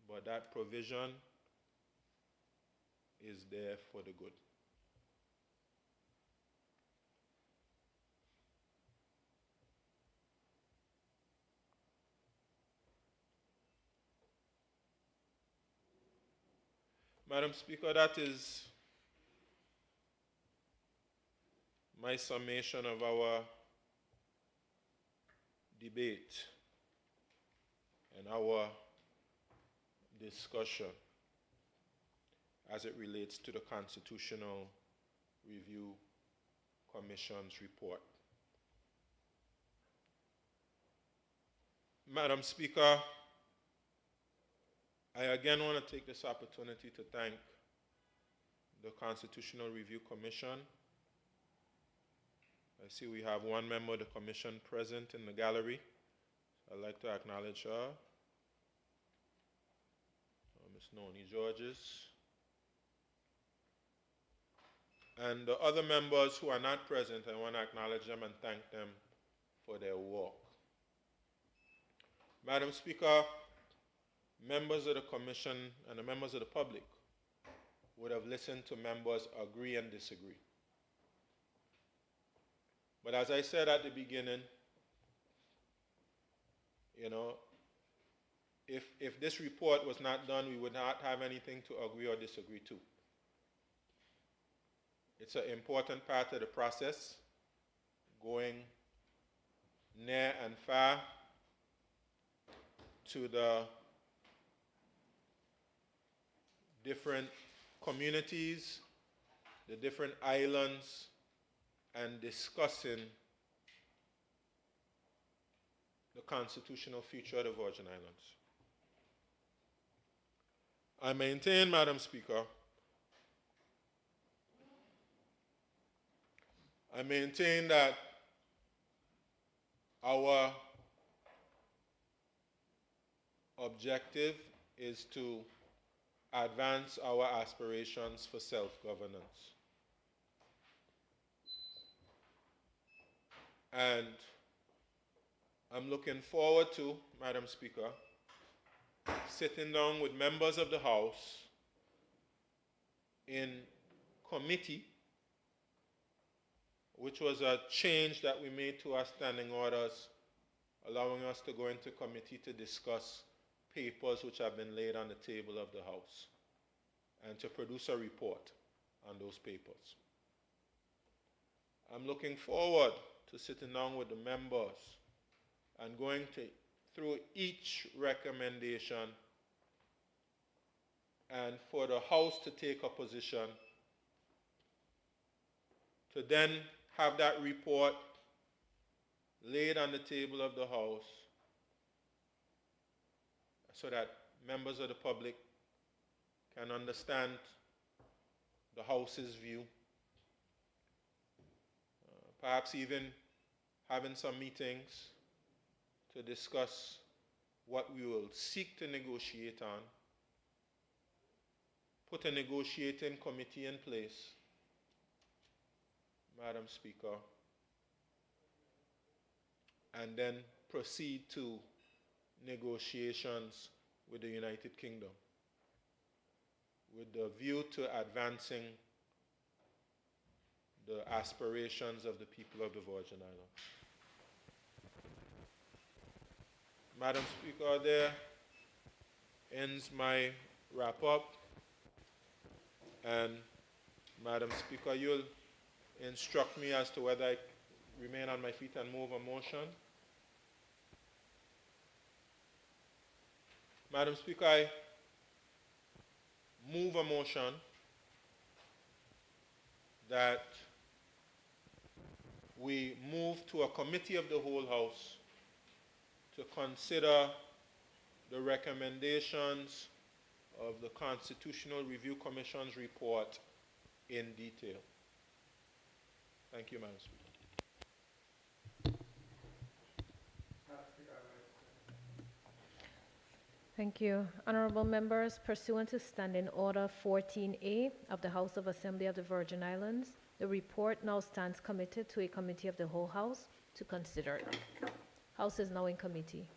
but that provision is there for the good. Madam Speaker, that is my summation of our debate and our discussion as it relates to the Constitutional Review Commission's report. Madam Speaker, I again want to take this opportunity to thank the Constitutional Review Commission. I see we have one member of the commission present in the gallery. I'd like to acknowledge her, Ms. Noni Georges. And the other members who are not present, I want to acknowledge them and thank them for their work. Madam Speaker, members of the commission and the members of the public would have listened to members agree and disagree. But as I said at the beginning, if this report was not done, we would not have anything to agree or disagree to. It's an important part of the process, going near and far to the different communities, the different islands, and discussing the constitutional future of the Virgin Islands. I maintain, Madam Speaker, that our objective is to advance our aspirations for self-governance. And I'm looking forward to, Madam Speaker, sitting down with members of the House in committee, which was a change that we made to our standing orders, allowing us to go into committee to discuss papers which have been laid on the table of the House, and to produce a report on those papers. I'm looking forward to sitting down with the members and going through each recommendation and for the House to take a position, to then have that report laid on the table of the House so that members of the public can understand the House's view. Perhaps even having some meetings to discuss what we will seek to negotiate on, put a negotiating committee in place, Madam Speaker, and then proceed to negotiations with the United Kingdom with the view to advancing the aspirations of the people of the Virgin Islands. Madam Speaker, there ends my wrap-up. And Madam Speaker, you'll instruct me as to whether I remain on my feet and move a motion. Madam Speaker, I move a motion that we move to a committee of the whole House to consider the recommendations of the Constitutional Review Commission's report in detail. Thank you, Madam Speaker. Thank you. Honorable members, pursuant to Standing Order 14A of the House of Assembly of the Virgin Islands, the report now stands committed to a committee of the whole House to consider it. House is now in committee.